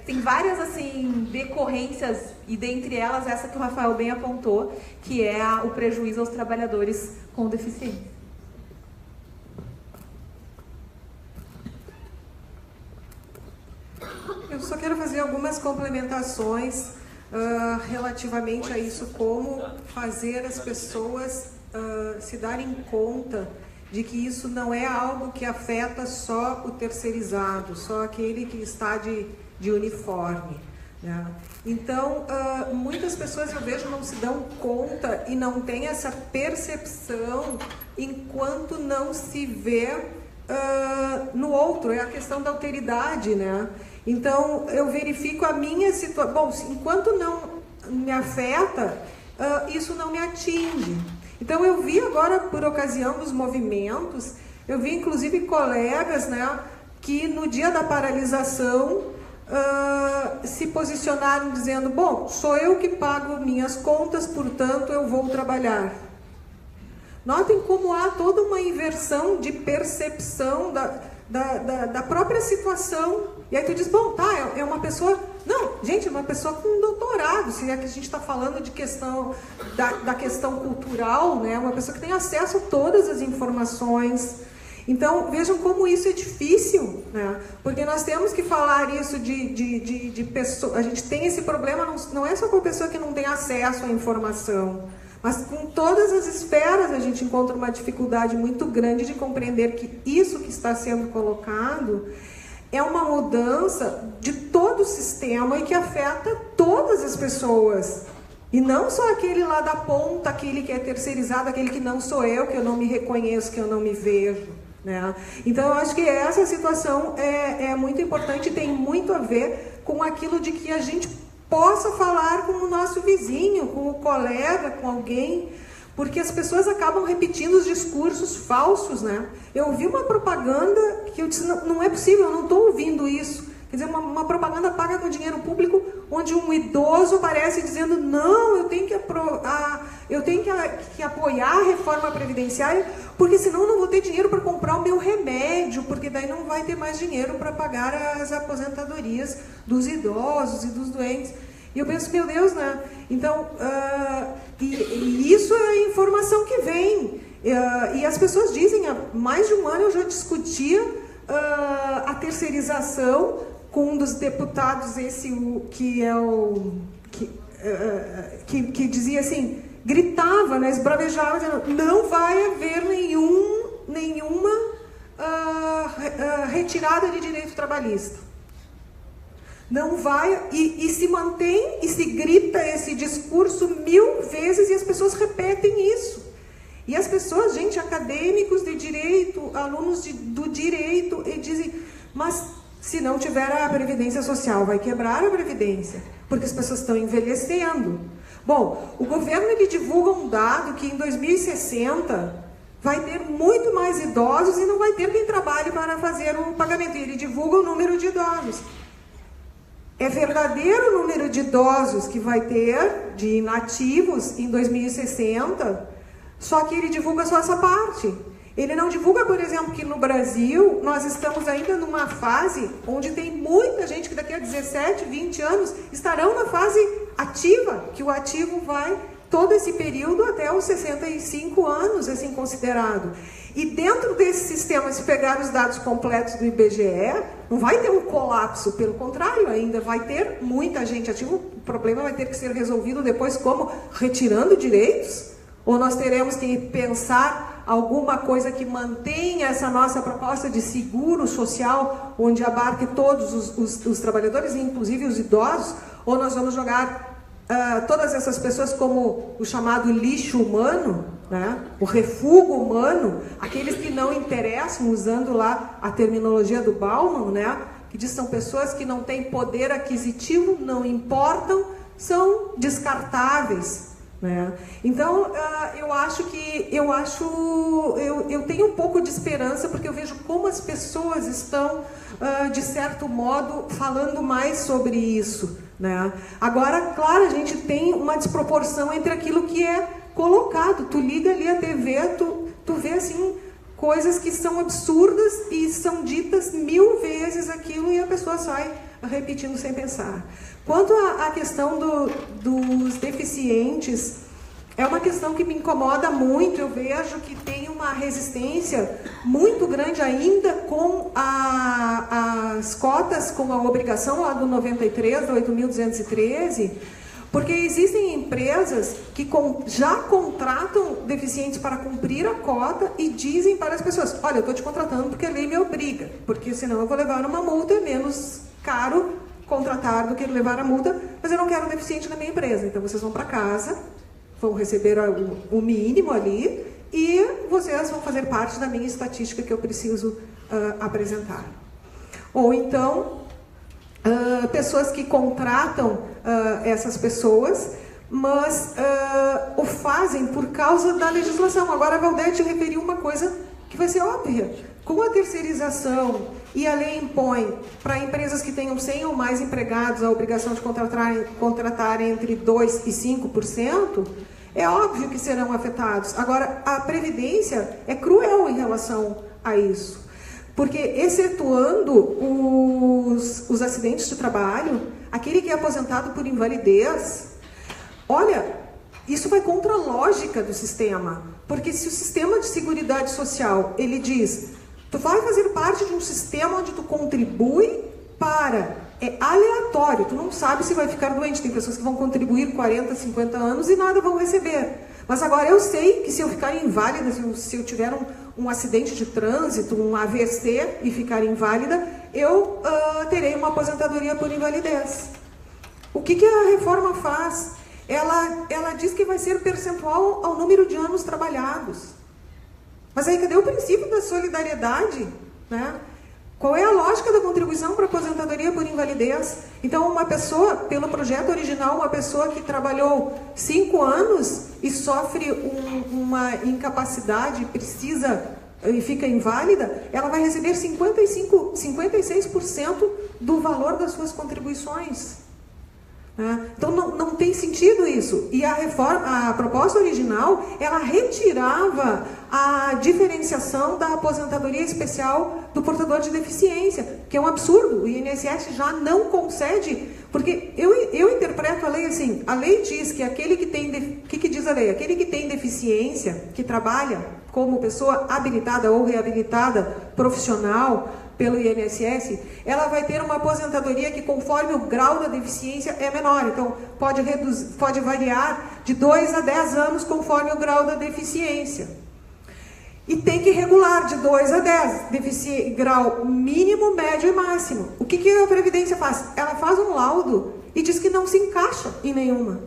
tem várias assim, decorrências, e dentre elas essa que o Rafael bem apontou, que é o prejuízo aos trabalhadores com deficiência. Eu só quero fazer algumas complementações relativamente a isso, como fazer as pessoas se darem conta de que isso não é algo que afeta só o terceirizado, só aquele que está de uniforme, né? Então, muitas pessoas, eu vejo, não se dão conta e não têm essa percepção enquanto não se vê no outro. É a questão da alteridade, né? Então, eu verifico a minha situação. Bom, enquanto não me afeta, isso não me atinge. Então, eu vi agora, por ocasião dos movimentos, eu vi inclusive colegas, né, que no dia da paralisação se posicionaram dizendo: bom, sou eu que pago minhas contas, portanto eu vou trabalhar. Notem como há toda uma inversão de percepção da própria situação. E aí tu diz: bom, tá, é uma pessoa... Não, gente, é uma pessoa com doutorado, se é que a gente está falando de questão da questão cultural, né? Uma pessoa que tem acesso a todas as informações. Então, vejam como isso é difícil, né? Porque nós temos que falar isso de pessoa. A gente tem esse problema, não é só com a pessoa que não tem acesso à informação, mas com todas as esferas a gente encontra uma dificuldade muito grande de compreender que isso que está sendo colocado é uma mudança de todo o sistema e que afeta todas as pessoas. E não só aquele lá da ponta, aquele que é terceirizado, aquele que não sou eu, que eu não me reconheço, que eu não me vejo, né? Então, eu acho que essa situação é muito importante e tem muito a ver com aquilo de que a gente possa falar com o nosso vizinho, com o colega, com alguém, porque as pessoas acabam repetindo os discursos falsos, né? Eu ouvi uma propaganda que eu disse: não é possível, eu não estou ouvindo isso. Quer dizer, uma propaganda paga com dinheiro público, onde um idoso aparece dizendo: não, eu tenho que apoiar a reforma previdenciária, porque senão eu não vou ter dinheiro para comprar o meu remédio, porque daí não vai ter mais dinheiro para pagar as aposentadorias dos idosos e dos doentes. E eu penso: meu Deus, né? Então, e isso é a informação que vem. E as pessoas dizem: há mais de um ano eu já discutia a terceirização com um dos deputados, que dizia assim, gritava, né, esbravejava, dizendo: não vai haver nenhuma retirada de direito trabalhista. Não vai, e se mantém e se grita esse discurso 1000 vezes e as pessoas repetem isso. E as pessoas, gente, acadêmicos de direito, alunos do direito, e dizem: mas se não tiver a Previdência Social, vai quebrar a Previdência, porque as pessoas estão envelhecendo. Bom, o governo ele divulga um dado que em 2060 vai ter muito mais idosos e não vai ter quem trabalhe para fazer o pagamento. E ele divulga o número de idosos. É verdadeiro o número de idosos que vai ter, de inativos, em 2060, só que ele divulga só essa parte. Ele não divulga, por exemplo, que no Brasil nós estamos ainda numa fase onde tem muita gente que daqui a 17, 20 anos estarão na fase ativa, que o ativo vai todo esse período até os 65 anos, assim, considerado. E dentro desse sistema, se pegar os dados completos do IBGE, não vai ter um colapso, pelo contrário, ainda vai ter muita gente ativa. O problema vai ter que ser resolvido depois como? Retirando direitos? Ou nós teremos que pensar alguma coisa que mantenha essa nossa proposta de seguro social, onde abarque todos os trabalhadores, inclusive os idosos, ou nós vamos jogar todas essas pessoas como o chamado lixo humano, né? O refúgio humano, aqueles que não interessam, usando lá a terminologia do Bauman, né? Que diz que são pessoas que não têm poder aquisitivo, não importam, são descartáveis, né? Então, eu tenho um pouco de esperança, porque eu vejo como as pessoas estão, de certo modo, falando mais sobre isso, né? Agora, claro, a gente tem uma desproporção entre aquilo que é colocado. Tu liga ali a TV, tu vê assim coisas que são absurdas e são ditas 1000 vezes aquilo e a pessoa sai repetindo sem pensar. Quanto à questão dos deficientes, é uma questão que me incomoda muito. Eu vejo que tem uma resistência muito grande ainda com as cotas, com a obrigação lá do 93, do 8.213, porque existem empresas que já contratam deficientes para cumprir a cota e dizem para as pessoas: olha, eu estou te contratando porque a lei me obriga, porque senão eu vou levar uma multa, é menos caro contratar do que levar a multa, mas eu não quero um deficiente na minha empresa. Então vocês vão para casa, vão receber o mínimo ali e vocês vão fazer parte da minha estatística que eu preciso apresentar. Ou então, pessoas que contratam essas pessoas, mas o fazem por causa da legislação. Agora a Valdete referiu uma coisa que vai ser óbvia. Com a terceirização e a lei impõe para empresas que tenham 100 ou mais empregados a obrigação de contratar entre 2% e 5%, é óbvio que serão afetados. Agora, a Previdência é cruel em relação a isso, porque excetuando os acidentes de trabalho, aquele que é aposentado por invalidez, olha, isso vai contra a lógica do sistema, porque se o sistema de seguridade social, ele diz: tu vai fazer parte de um sistema onde tu contribui para... É aleatório, tu não sabe se vai ficar doente. Tem pessoas que vão contribuir 40, 50 anos e nada vão receber. Mas agora eu sei que se eu ficar inválida, se eu tiver um acidente de trânsito, um AVC e ficar inválida, eu terei uma aposentadoria por invalidez. O que a reforma faz? Ela diz que vai ser percentual ao número de anos trabalhados. Mas aí cadê o princípio da solidariedade, né? Qual é a lógica da contribuição para a aposentadoria por invalidez? Então, uma pessoa, pelo projeto original, uma pessoa que trabalhou 5 anos e sofre uma incapacidade, precisa e fica inválida, ela vai receber 56% do valor das suas contribuições. Então não tem sentido isso. E a proposta original, ela retirava a diferenciação da aposentadoria especial do portador de deficiência, que é um absurdo. O INSS já não concede, porque eu interpreto a lei assim: a lei diz que aquele que tem... O que diz a lei? Aquele que tem deficiência, que trabalha como pessoa habilitada ou reabilitada profissional pelo INSS, ela vai ter uma aposentadoria que, conforme o grau da deficiência, é menor. Então, pode variar de 2 a 10 anos, conforme o grau da deficiência. E tem que regular de 2 a 10, grau mínimo, médio e máximo. O que a Previdência faz? Ela faz um laudo e diz que não se encaixa em nenhuma.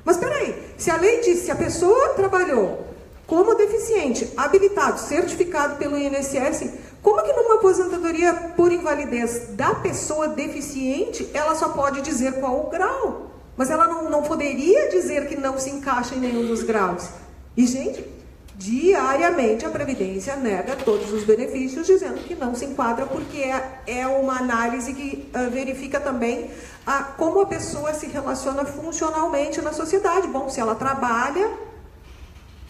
Mas peraí, se a lei diz que a pessoa trabalhou como deficiente, habilitado, certificado pelo INSS, como que numa aposentadoria por invalidez da pessoa deficiente, ela só pode dizer qual o grau? Mas ela não poderia dizer que não se encaixa em nenhum dos graus. E, gente, diariamente a Previdência nega todos os benefícios, dizendo que não se enquadra, porque é uma análise que verifica também como a pessoa se relaciona funcionalmente na sociedade. Bom, se ela trabalha,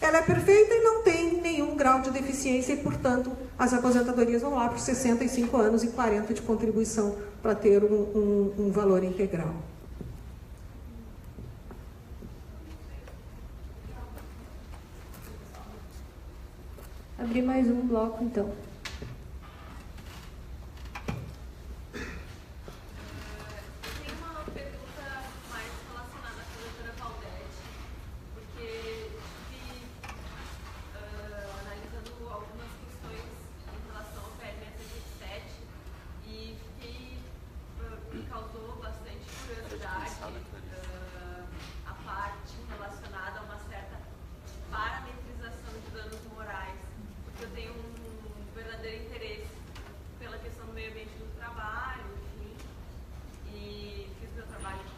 ela é perfeita e não tem nenhum grau de deficiência e, portanto, as aposentadorias vão lá por 65 anos e 40 de contribuição para ter um valor integral. Abrir mais um bloco, então. Trabalho, enfim, e fiz meu trabalho